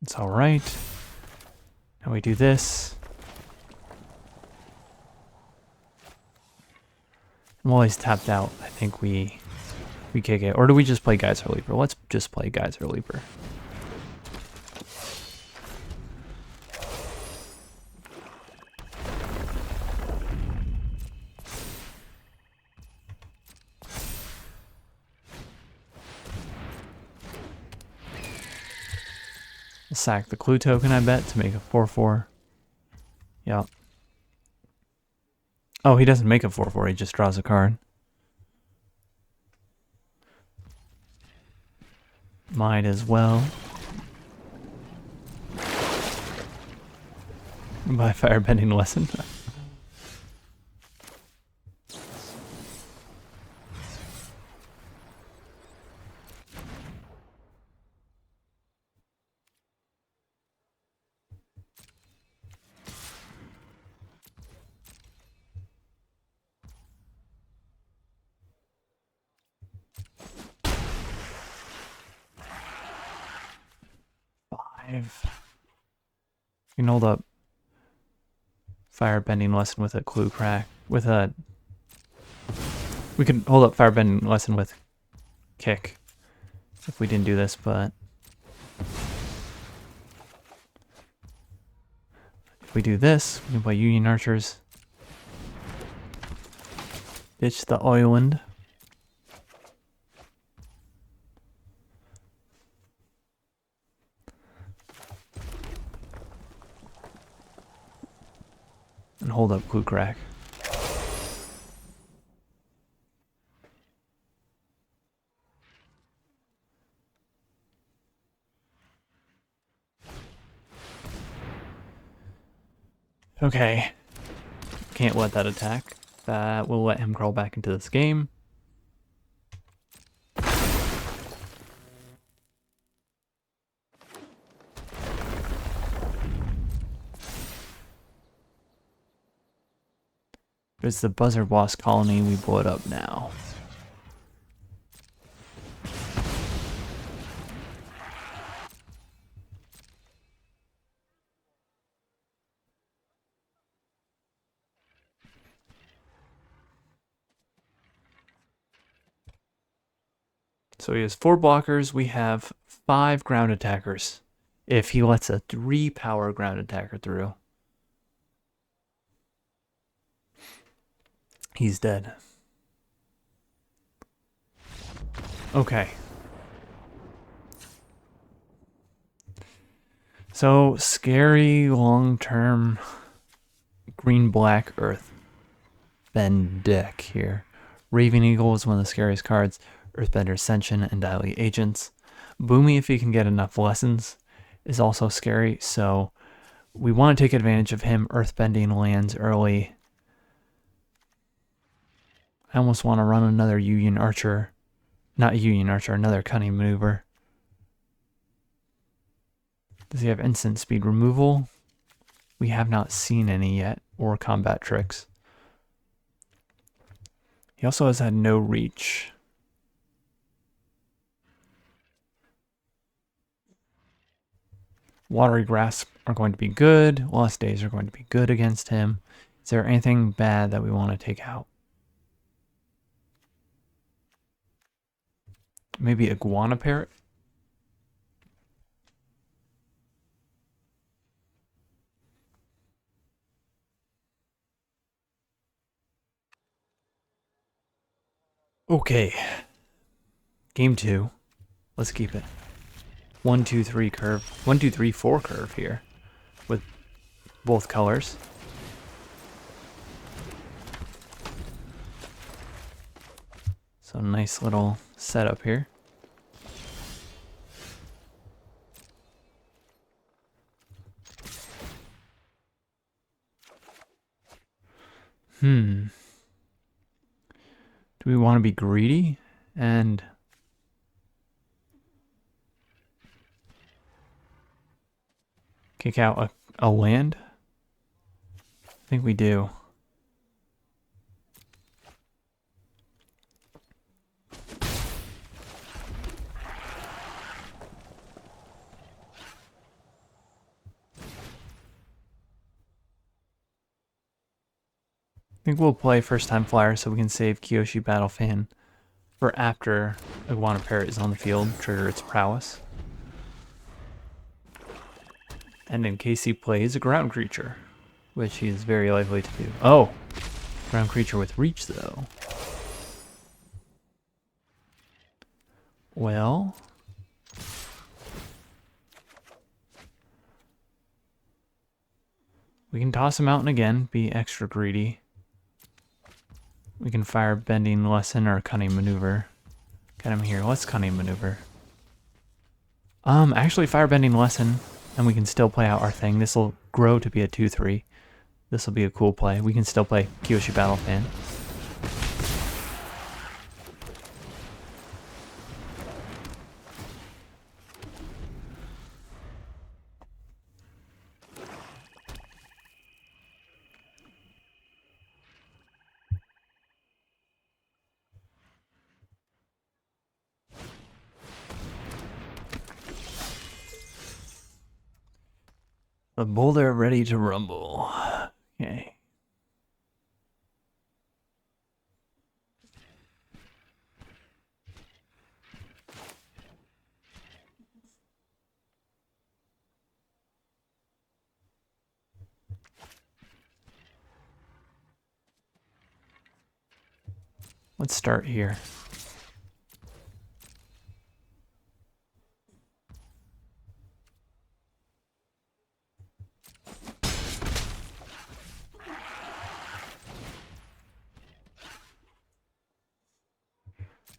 It's all right. Now we do this. And while he's tapped out, I think we kick it. Or do we just play Geyser Leaper? Let's just play Geyser Leaper. Sack the clue token, I bet, to make a 4/4. Yep. Oh, he doesn't make a 4/4, he just draws a card. Might as well. By Firebending Lesson. You can hold up Firebending Lesson with a clue crack. We can hold up Firebending Lesson with kick if we didn't do this, but if we do this, we can play Union Archers. Ditch the Island. And hold up clue crack. Okay. Can't let that attack. That will let him crawl back into this game. If it's the Buzzard Wasp colony, we blow it up now. So he has 4 blockers. We have 5 ground attackers. If he lets a 3-power ground attacker through, he's dead. Okay. So, scary long-term green-black earth bend deck here. Raven Eagle is one of the scariest cards. Earthbender Ascension and Dilate Agents. Boomy, if he can get enough lessons, is also scary, so we want to take advantage of him earthbending lands early. I almost want to run another Union Archer. Not Union Archer, another Cunning Maneuver. Does he have instant speed removal? We have not seen any yet, or combat tricks. He also has had no reach. Watery Grasp are going to be good. Lost Days are going to be good against him. Is there anything bad that we want to take out? Maybe Iguana Parrot? Okay. Game 2. Let's keep it. 1, 2, 3 curve. 1, 2, 3, 4 curve here. With both colors. So nice little setup here. Do we want to be greedy and kick out a land? I think we do. I think we'll play First Time Flyer so we can save Kyoshi Battle Fan for after Iguana Parrot is on the field, trigger its prowess. And in case he plays a ground creature, which he is very likely to do. Oh, ground creature with reach though. Well, We can toss a mountain again, be extra greedy. We can fire bending lesson or cunning maneuver. Get him here. Let's cunning maneuver. Actually fire bending lesson, and we can still play out our thing. This will grow to be a 2-3. This will be a cool play. We can still play Kyoshi Battle Fan. The boulder ready to rumble. Okay. Let's start here.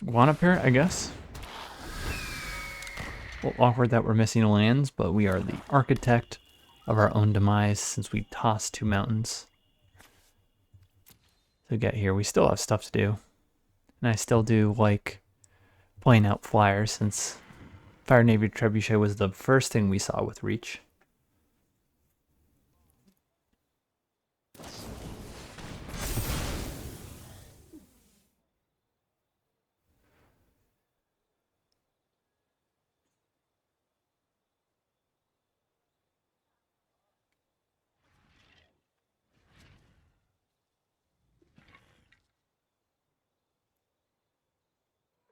Guana Parrot, I guess. A little awkward that we're missing lands, but we are the architect of our own demise since we tossed 2 mountains to get here. We still have stuff to do. And I still do like playing out flyers since Fire Navy Trebuchet was the first thing we saw with Reach.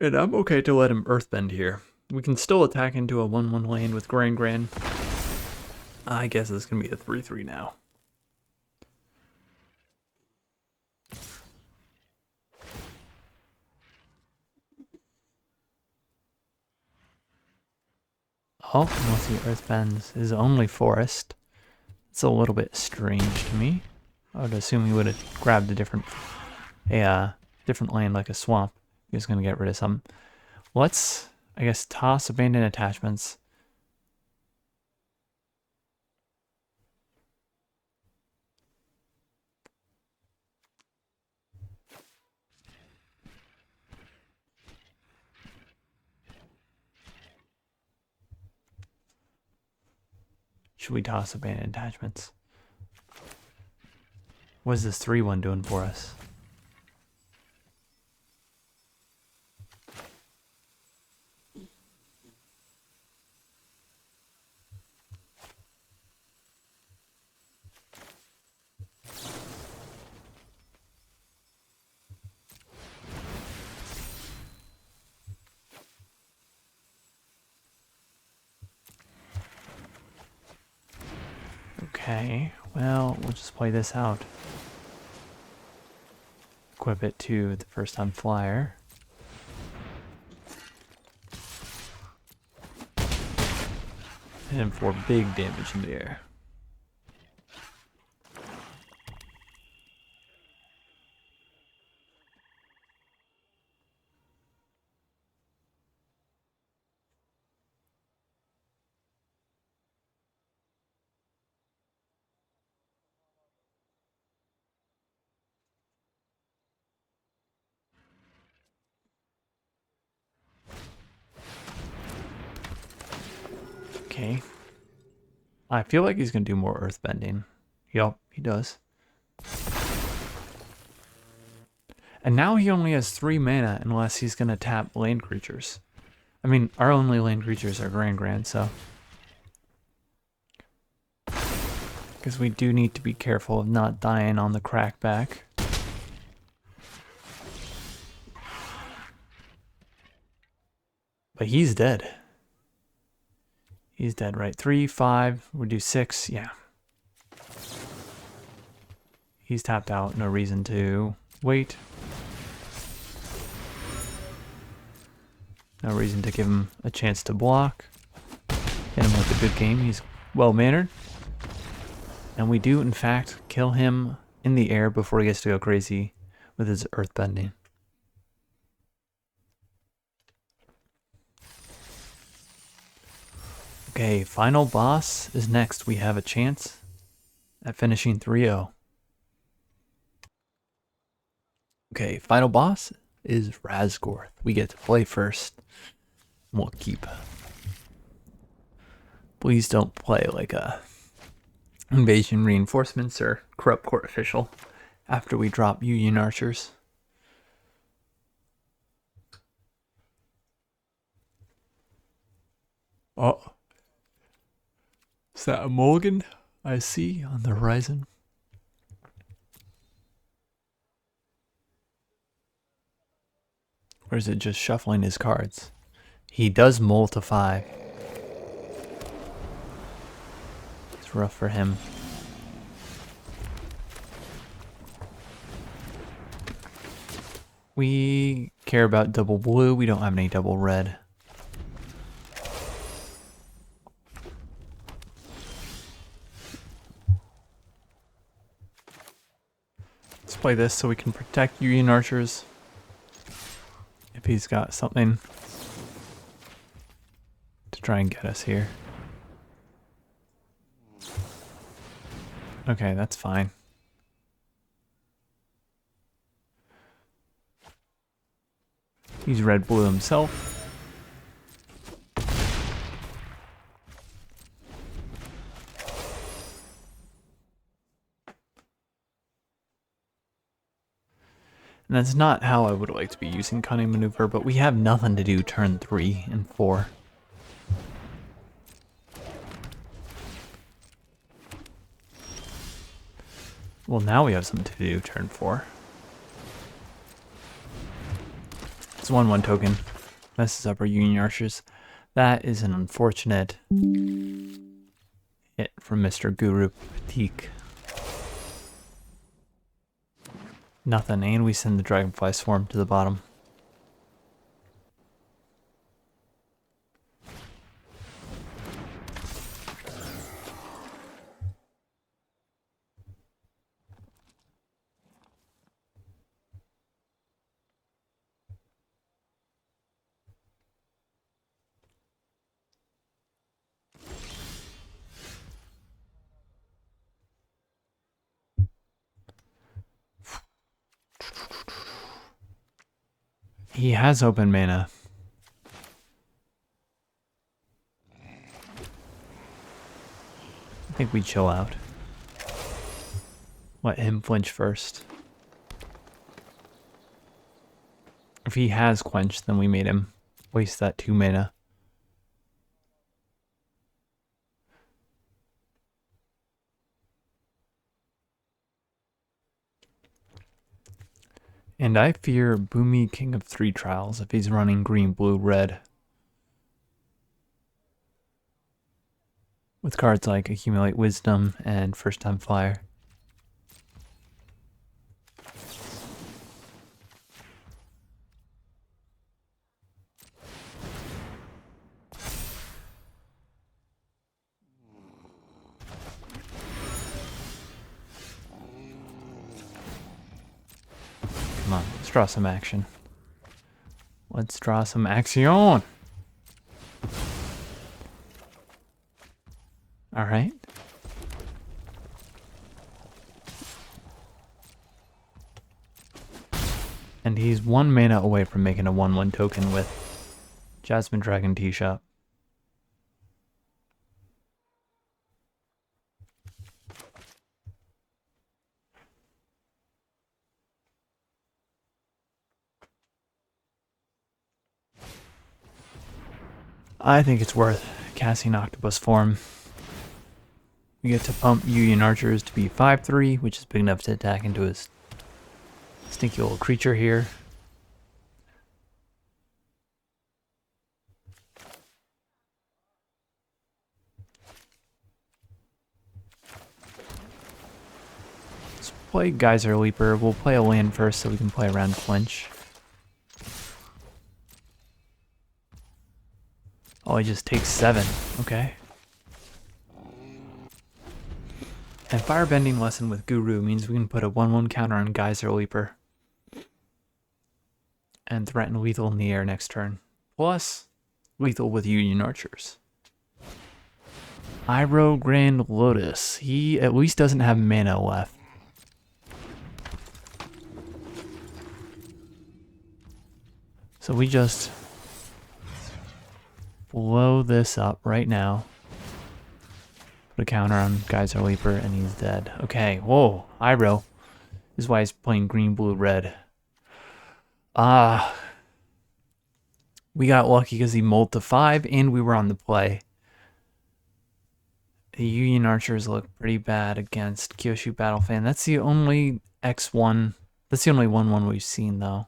And I'm okay to let him Earthbend here. We can still attack into a 1-1 land with Gran. I guess it's going to be a 3-3 now. Oh, unless he Earthbends his only forest. It's a little bit strange to me. I would assume he would have grabbed a different land like a swamp. He was going to get rid of some. Let's, I guess, toss abandoned attachments. Should we toss abandoned attachments? What is this 3-1 doing for us? Okay, well, we'll just play this out. Equip it to the first time flyer. Hit him for big damage in the air. Okay. I feel like he's going to do more earthbending. Yup, he does. And now he only has 3 mana unless he's going to tap land creatures. I mean, our only land creatures are Gran, so. Because we do need to be careful of not dying on the crackback. But he's dead. He's dead, right? 3, 5, we do 6, yeah. He's tapped out, no reason to wait. No reason to give him a chance to block. Hit him with a good game, he's well-mannered. And we do, in fact, kill him in the air before he gets to go crazy with his earthbending. Okay, final boss is next. We have a chance at finishing 3-0. Okay, final boss is Razgorth. We get to play first. We'll keep. Please don't play like a invasion reinforcements or corrupt court official after we drop Union archers. Oh, is that a mulligan I see on the horizon? Or is it just shuffling his cards? He does multiply. It's rough for him. We care about double blue. We don't have any double red. Let's play this so we can protect Union archers. If he's got something to try and get us here. Okay, that's fine. He's red-blue himself. And that's not how I would like to be using Cunning Maneuver, but we have nothing to do turn 3 and 4. Well, now we have something to do turn 4. It's 1/1 token. Messes up our Union archers. That is an unfortunate hit from Mr. Guru Patik. Nothing, and we send the Dragonfly Swarm to the bottom. He has open mana. I think we chill out. Let him flinch first. If he has quenched, then we made him waste that 2 mana. And I fear Boomy King of 3 Trials if he's running green, blue, red. With cards like Accumulate Wisdom and First Time Flyer. Come on, let's draw some action. Let's draw some action. Alright. And he's 1 mana away from making a 1/1 token with Jasmine Dragon Teashop. I think it's worth casting Octopus Form. We get to pump Union Archers to be 5/3, which is big enough to attack into his stinky little creature here. Let's play Geyser Leaper. We'll play a land first so we can play around flinch. Oh, he just takes 7. Okay. And Firebending Lesson with Guru means we can put a 1/1 counter on Geyser Leaper and threaten lethal in the air next turn. Plus, lethal with Union Archers. Iroh Grand Lotus. He at least doesn't have mana left. So we just blow this up right now. Put a counter on Geyser Leaper and he's dead. Okay, whoa, Iroh. This is why he's playing green, blue, red. We got lucky because he mulled to 5 and we were on the play. The Union Archers look pretty bad against Kyushu Battlefan. That's the only X1. That's the only 1/1 we've seen though.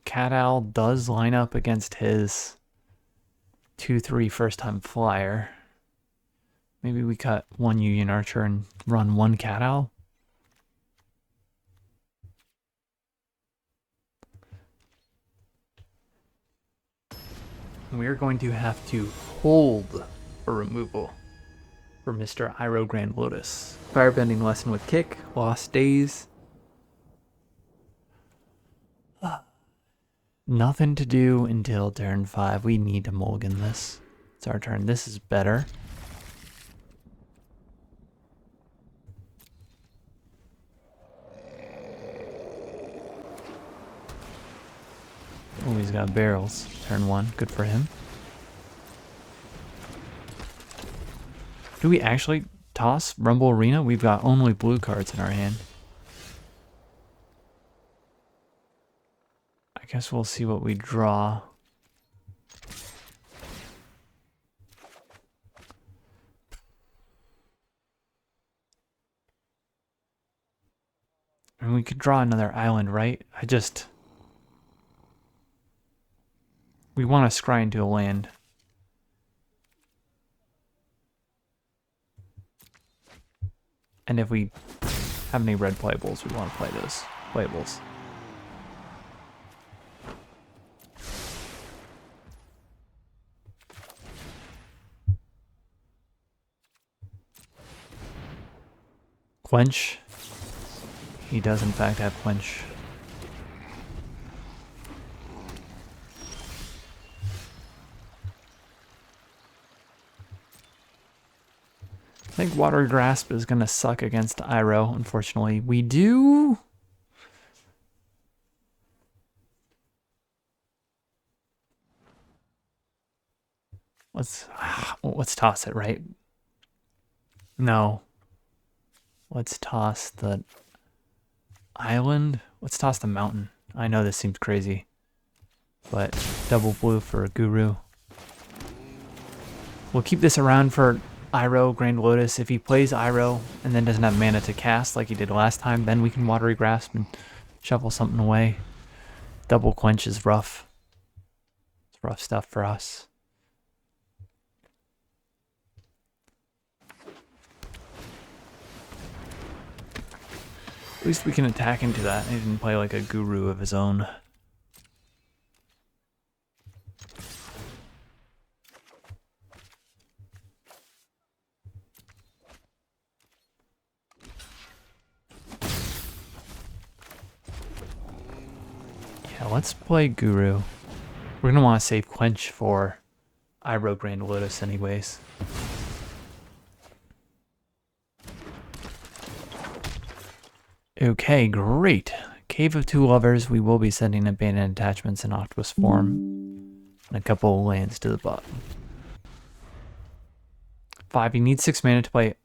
Cat Owl does line up against his 2/3 first time flyer. Maybe we cut one Union Archer and run one Cat Owl. We're going to have to hold for removal for Mr. Iroh Grand Lotus. Firebending Lesson with Kick, Lost Days. Nothing to do until turn 5. We need to mulligan this. It's our turn. This is better. Oh, he's got barrels. Turn 1. Good for him. Do we actually toss Rumble Arena? We've got only blue cards in our hand. I guess we'll see what we draw. And we could draw another island, right? We want to scry into a land. And if we have any red playables, we want to play those playables. Quench. He does in fact have Quench. I think Watery Grasp is going to suck against Iroh, unfortunately. We do... Let's toss it, right? No. Let's toss the island. Let's toss the mountain. I know this seems crazy, but double blue for Guru. We'll keep this around for Iroh Grand Lotus. If he plays Iroh and then doesn't have mana to cast like he did last time, then we can Watery Grasp and shuffle something away. Double Quench is rough. It's rough stuff for us. At least we can attack into that. He didn't play like a Guru of his own. Yeah, let's play Guru. We're gonna want to save Quench for Iroh Grand Lotus anyways. Okay, great. Cave of Two Lovers, we will be sending Abandoned Attachments in Octopus form. And a couple of lands to the bottom. 5, you need 6 mana to play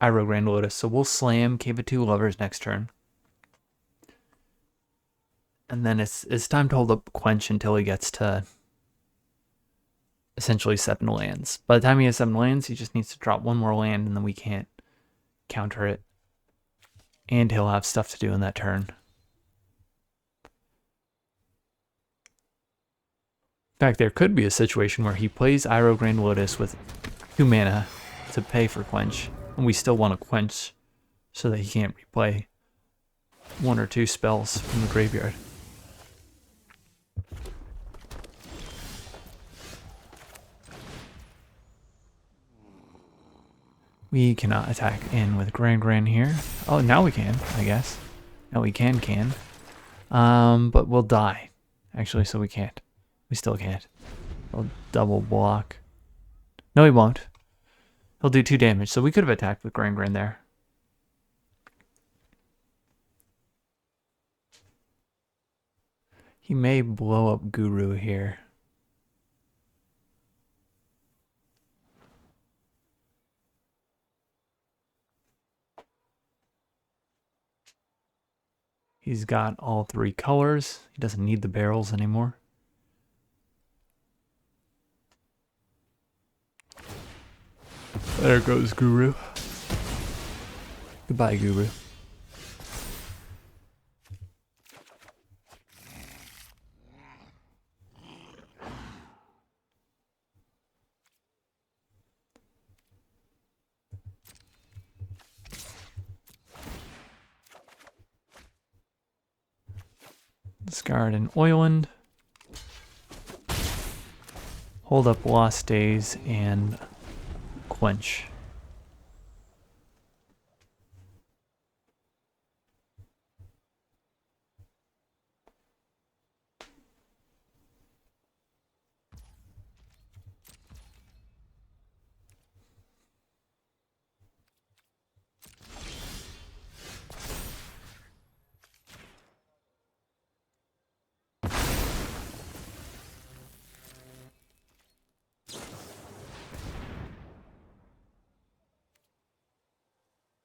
Iroh Grand Lotus, so we'll slam Cave of Two Lovers next turn. And then it's time to hold up Quench until he gets to essentially 7 lands. By the time he has 7 lands, he just needs to drop 1 more land and then we can't counter it. And he'll have stuff to do in that turn. In fact, there could be a situation where he plays Iroh Grand Lotus with 2 mana to pay for Quench, and we still want to Quench so that he can't replay 1 or 2 spells from the graveyard. We cannot attack in with Gran here. Oh, now we can, I guess. Now we can. But we'll die. Actually, so we can't. We still can't. We'll double block. No, he won't. He'll do 2 damage, so we could have attacked with Gran there. He may blow up Guru here. He's got all 3 colors. He doesn't need the barrels anymore. There goes Guru. Goodbye, Guru. Discard an Oiland. Hold up Lost Days and Quench.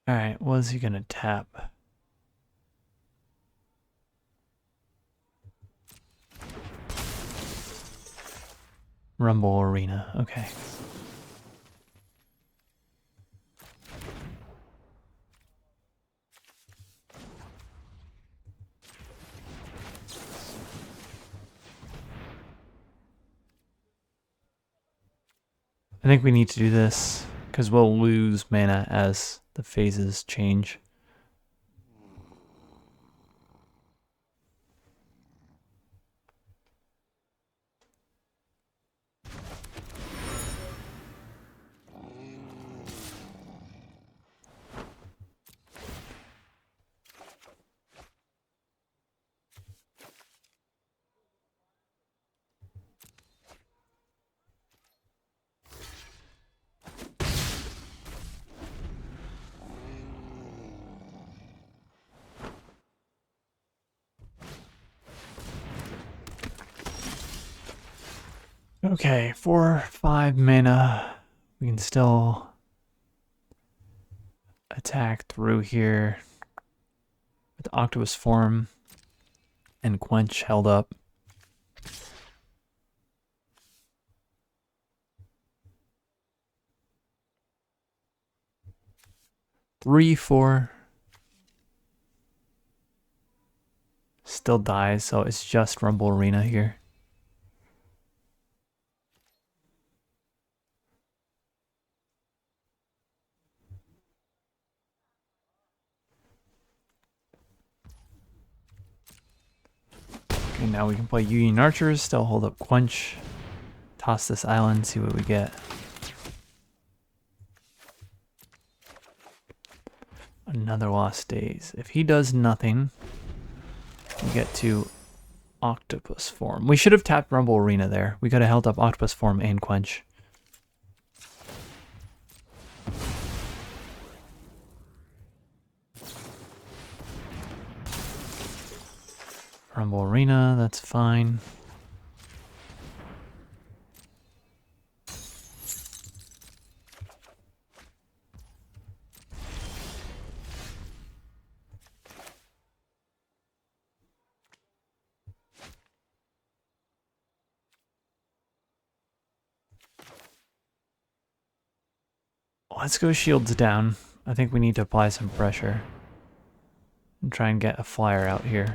Alright, what is he gonna tap? Rumble Arena, okay. I think we need to do this because we'll lose mana as the phases change. Okay, 4-5 mana. We can still attack through here with Octopus Form and Quench held up. Three, 4. Still dies, so it's just Rumble Arena here. Okay, now we can play Union Archers, still hold up Quench. Toss this island, see what we get. Another Lost Days. If he does nothing, we get to Octopus Form. We should have tapped Rumble Arena there. We could have held up Octopus Form and Quench. Rumble Arena, that's fine. Let's go shields down. I think we need to apply some pressure and try and get a flyer out here.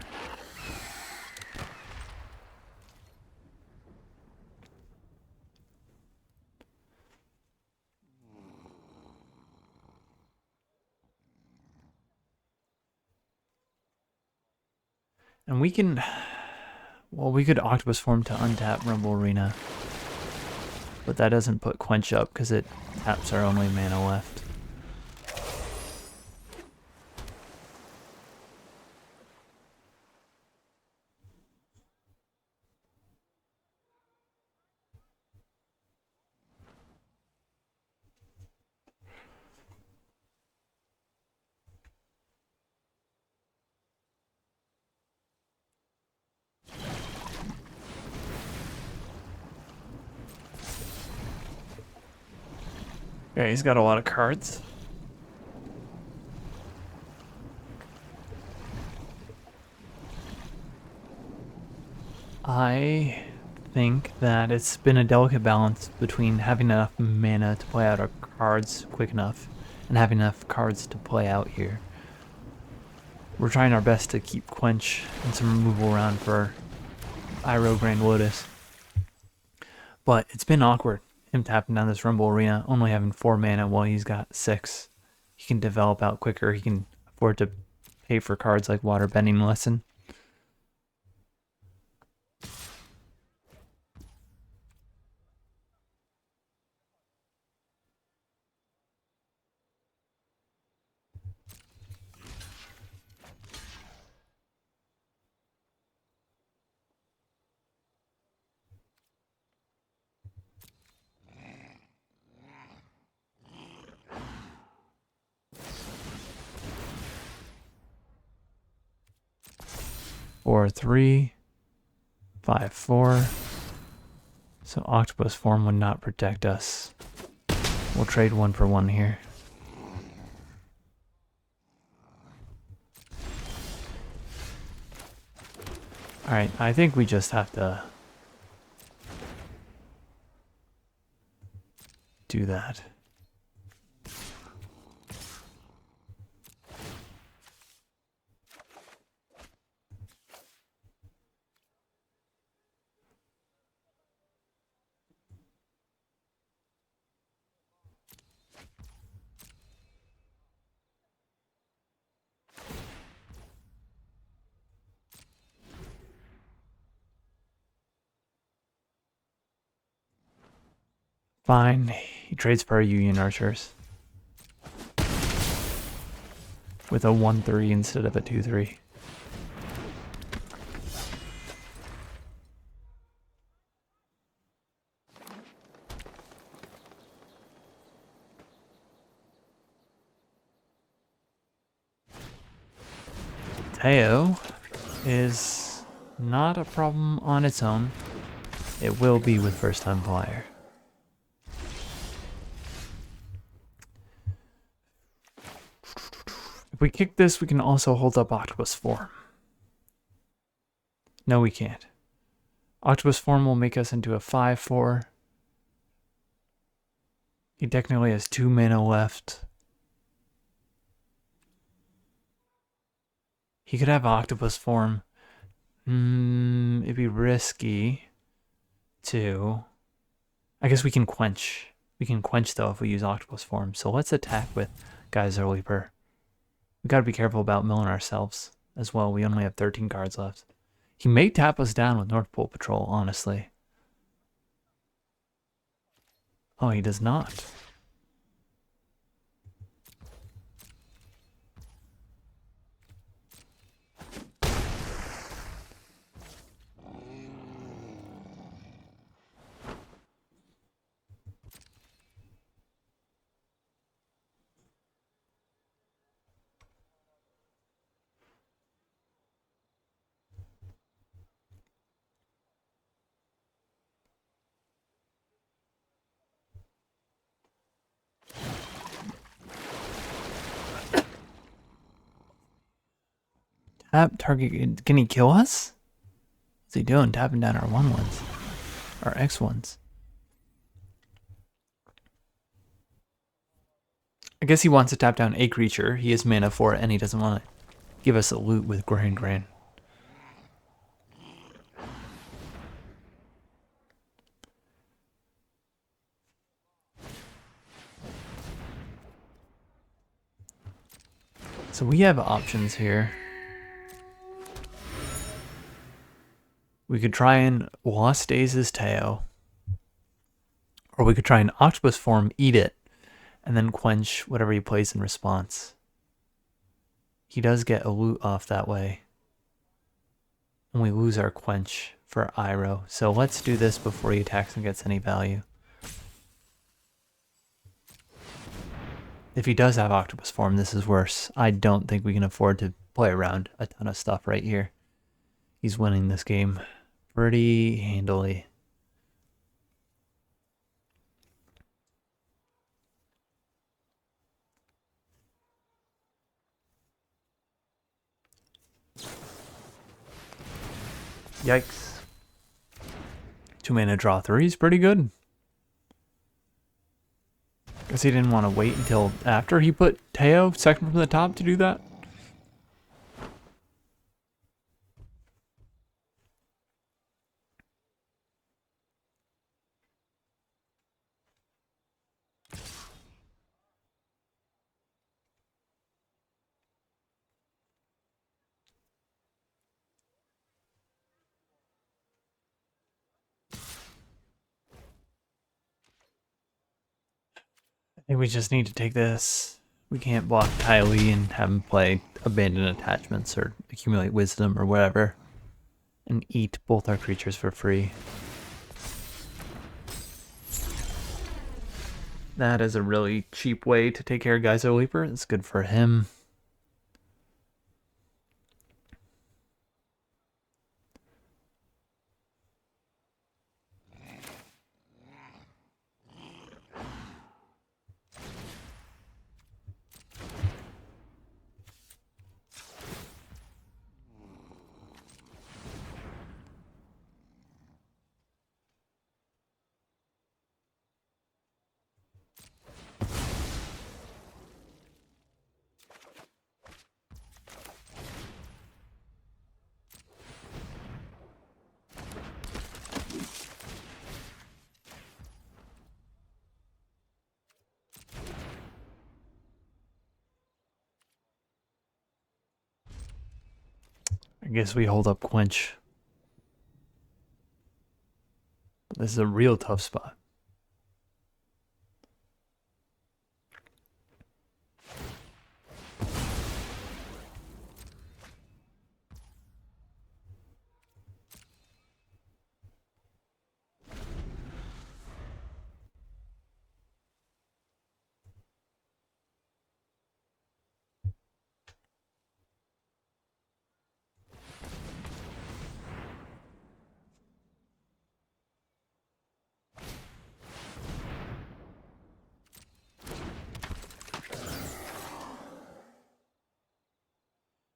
And we can, well, we could Octopus Form to untap Rumble Arena. But that doesn't put Quench up because it taps our only mana left. Yeah, he's got a lot of cards. I think that it's been a delicate balance between having enough mana to play out our cards quick enough and having enough cards to play out here. We're trying our best to keep Quench and some removal around for Iroh Grand Lotus. But it's been awkward, him tapping down this Rumble Arena, only having 4 mana while he's got 6. He can develop out quicker, he can afford to pay for cards like Waterbending Lesson. Four, 3, 5, 4. So Octopus Form would not protect us. We'll trade 1 for 1 here. Alright, I think we just have to do that. Fine, he trades for our Union Archers. With a 1-3 instead of a 2-3. Teo is not a problem on its own. It will be with first time flyer. If we kick this, we can also hold up Octopus Form. No, we can't. Octopus Form will make us into a 5-4. He technically has 2 mana left. He could have Octopus Form. It'd be risky to... I guess we can Quench. We can Quench, though, if we use Octopus Form. So let's attack with Geyser Leaper. We gotta be careful about milling ourselves as well. We only have 13 cards left. He may tap us down with North Pole Patrol, honestly. Oh, he does not. Tap target. Can he kill us? What's he doing? Tapping down our 1/1s. Our X1s. I guess he wants to tap down a creature. He has mana for it, and he doesn't want to give us a loot with Gran. So we have options here. We could try and Lost Days' Teo. Or we could try an Octopus Form, eat it, and then Quench whatever he plays in response. He does get a loot off that way. And we lose our Quench for Iroh. So let's do this before he attacks and gets any value. If he does have Octopus Form, this is worse. I don't think we can afford to play around a ton of stuff right here. He's winning this game pretty handily. Yikes. 2 mana draw 3 is pretty good. Guess he didn't want to wait until after he put Teo second from the top to do that. I think we just need to take this. We can't block TLA and have him play abandon attachments or accumulate wisdom or whatever. And eat both our creatures for free. That is a really cheap way to take care of Geyser Leaper. It's good for him. I guess we hold up Quench. This is a real tough spot.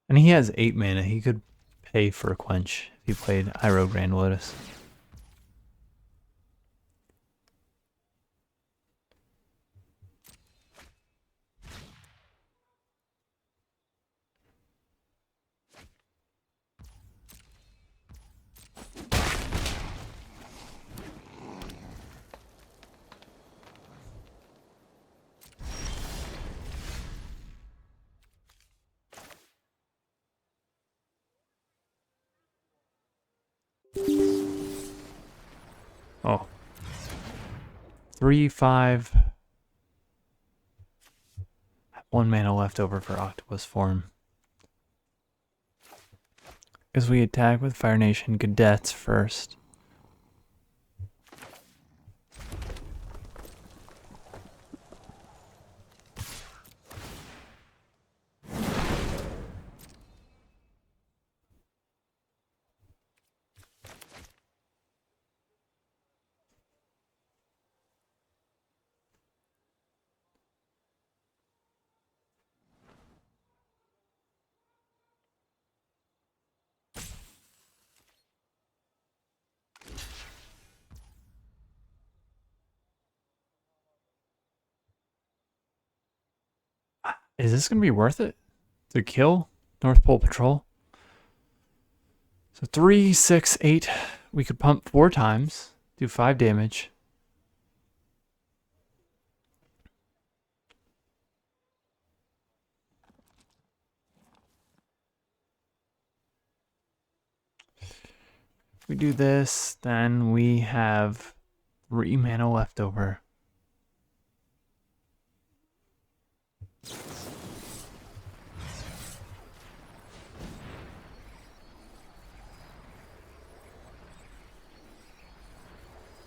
And he has 8 mana. He could pay for a Quench if he played Iroh Grand Lotus. Oh. 3/5. 1 mana left over for Octopus Form. As we attack with Fire Nation Cadets first. Is this going to be worth it to kill North Pole Patrol? So 3, 6, 8. We could pump 4 times, do 5 damage. If we do this, then we have 3 mana left over.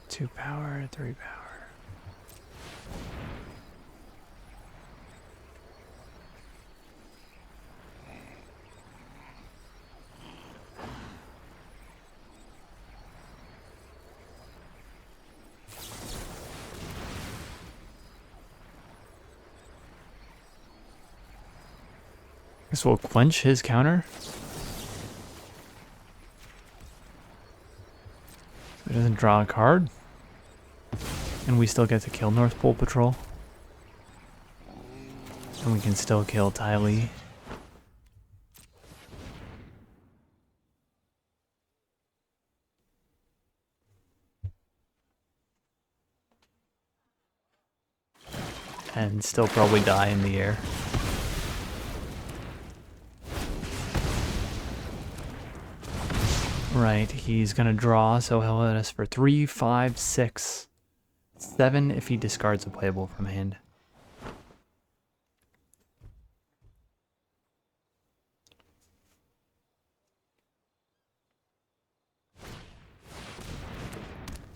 Two power, 3 power. Guess we'll quench his counter. He doesn't draw a card. And we still get to kill North Pole Patrol. And we can still kill TLA. And still probably die in the air. Right, he's gonna draw, so he'll hit us for 3, 5, 6, 7 if he discards a playable from hand.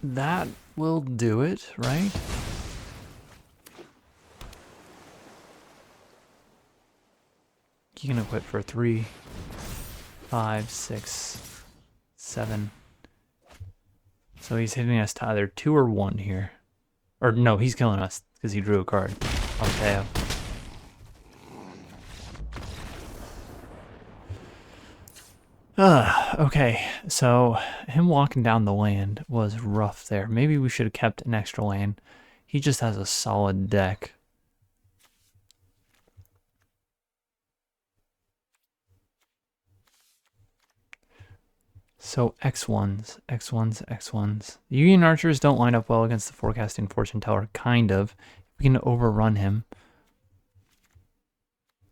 That will do it, right? You can equip for 3, 5, 6, 7. So he's hitting us to either 2 or 1 here. Or no, he's killing us because he drew a card. Okay. Okay, so him walking down the land was rough there. Maybe we should have kept an extra land. He just has a solid deck. So X1s, X1s, X1s. The Union Archers don't line up well against the Forecasting Fortune Teller, kind of. We can overrun him.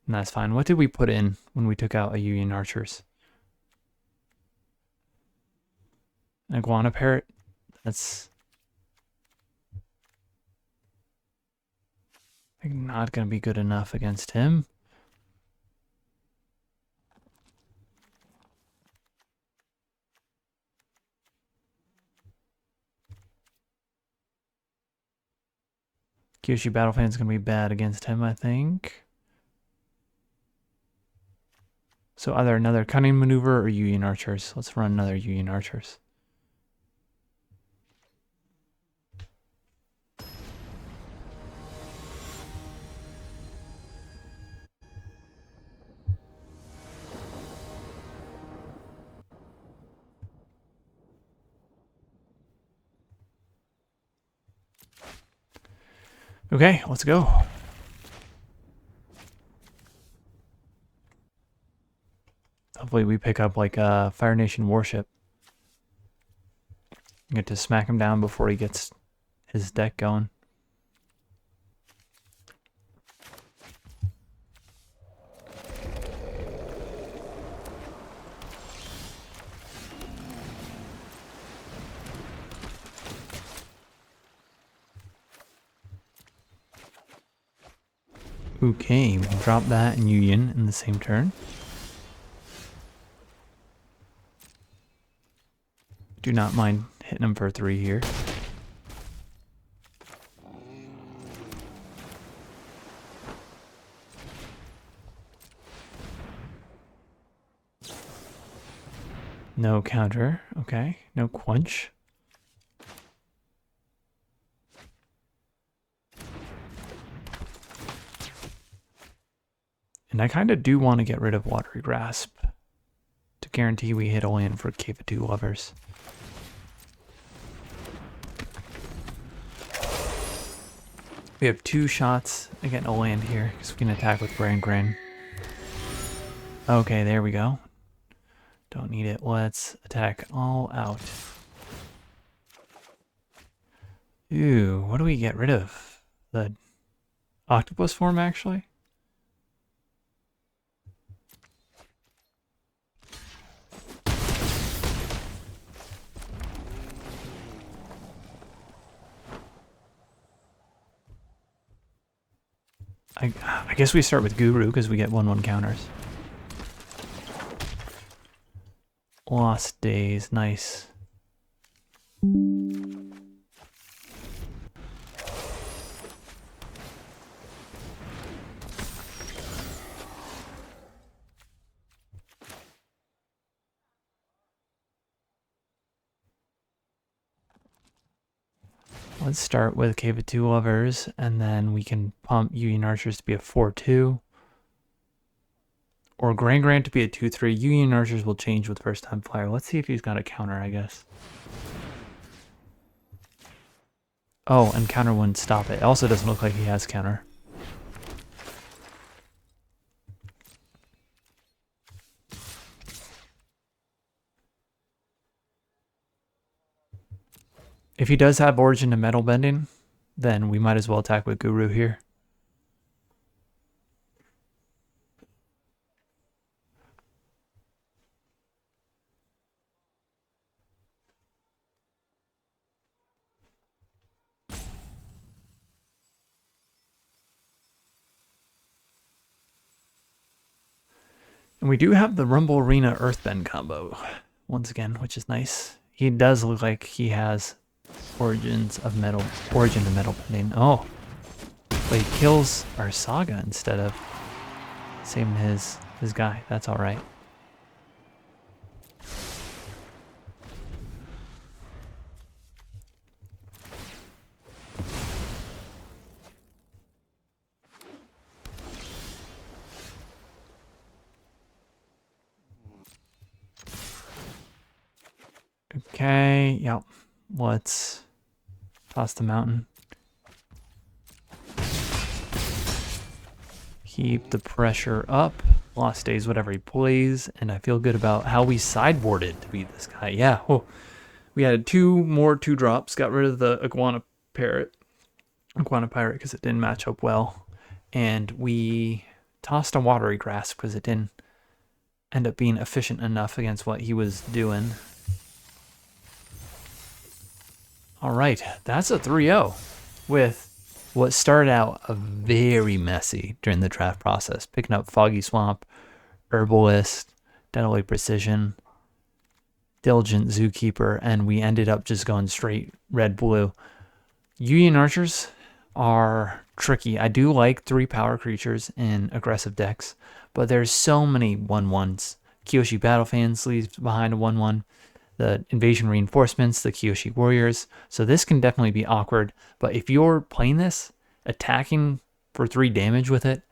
And that's fine. What did we put in when we took out a Union Archers? An Iguana Parrot? That's not going to be good enough against him. Kyushu Battlefan is going to be bad against him, I think. So either another Cunning Maneuver or Union Archers. Let's run another Union Archers. Okay, let's go. Hopefully we pick up like a Fire Nation warship. Get to smack him down before he gets his deck going. Okay, we'll drop that in Union in the same turn. Do not mind hitting him for 3 here. No counter, okay. No quench. And I kind of do want to get rid of Watery Grasp to guarantee we hit a land for Cave of Two Lovers. We have 2 shots at getting a land here because we can attack with Gran. Okay, there we go. Don't need it. Let's attack all out. Ooh, what do we get rid of? The octopus form, actually? I guess we start with Guru because we get 1/1 counters. Lost Days, nice. Let's start with Cave of Two Lovers, and then we can pump Union Archers to be a 4/2. Or Gran to be a 2/3. Union Archers will change with first time flyer. Let's see if he's got a counter, I guess. Oh, and counter wouldn't stop it. It also doesn't look like he has counter. If he does have origin to metal bending, then we might as well attack with Guru here. And we do have the Rumble Arena Earthbend combo once again, which is nice. He does look like he has origin to metal bending. Oh, but he kills our Saga instead of saving his guy. That's all right. Okay, yep. Let's toss the mountain. Keep the pressure up. Lost stays whatever he plays, and I feel good about how we sideboarded to beat this guy. Yeah, oh, we had 2 more 2-drops, got rid of the Iguana Pirate, because it didn't match up well, and we tossed a Watery Grasp because it didn't end up being efficient enough against what he was doing. All right, that's a 3-0 with what started out a very messy during the draft process, picking up Foggy Swamp, Herbalist, Dental Precision, Diligent Zookeeper, and we ended up just going straight red-blue. Union Archers are tricky. I do like 3 power creatures in aggressive decks, but there's so many 1/1s. Kyoshi Battlefans leaves behind a 1/1. The Invasion Reinforcements, the Kyoshi Warriors. So this can definitely be awkward, but if you're playing this, attacking for 3 damage with it,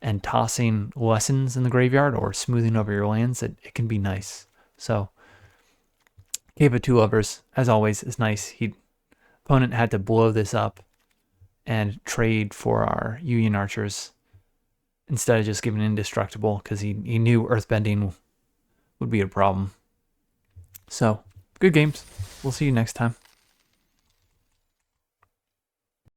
and tossing lessons in the graveyard or smoothing over your lands, it can be nice. So Cave of Two Lovers, as always, is nice. Opponent had to blow this up and trade for our Union Archers instead of just giving Indestructible because he knew Earthbending would be a problem. So, good games. We'll see you next time.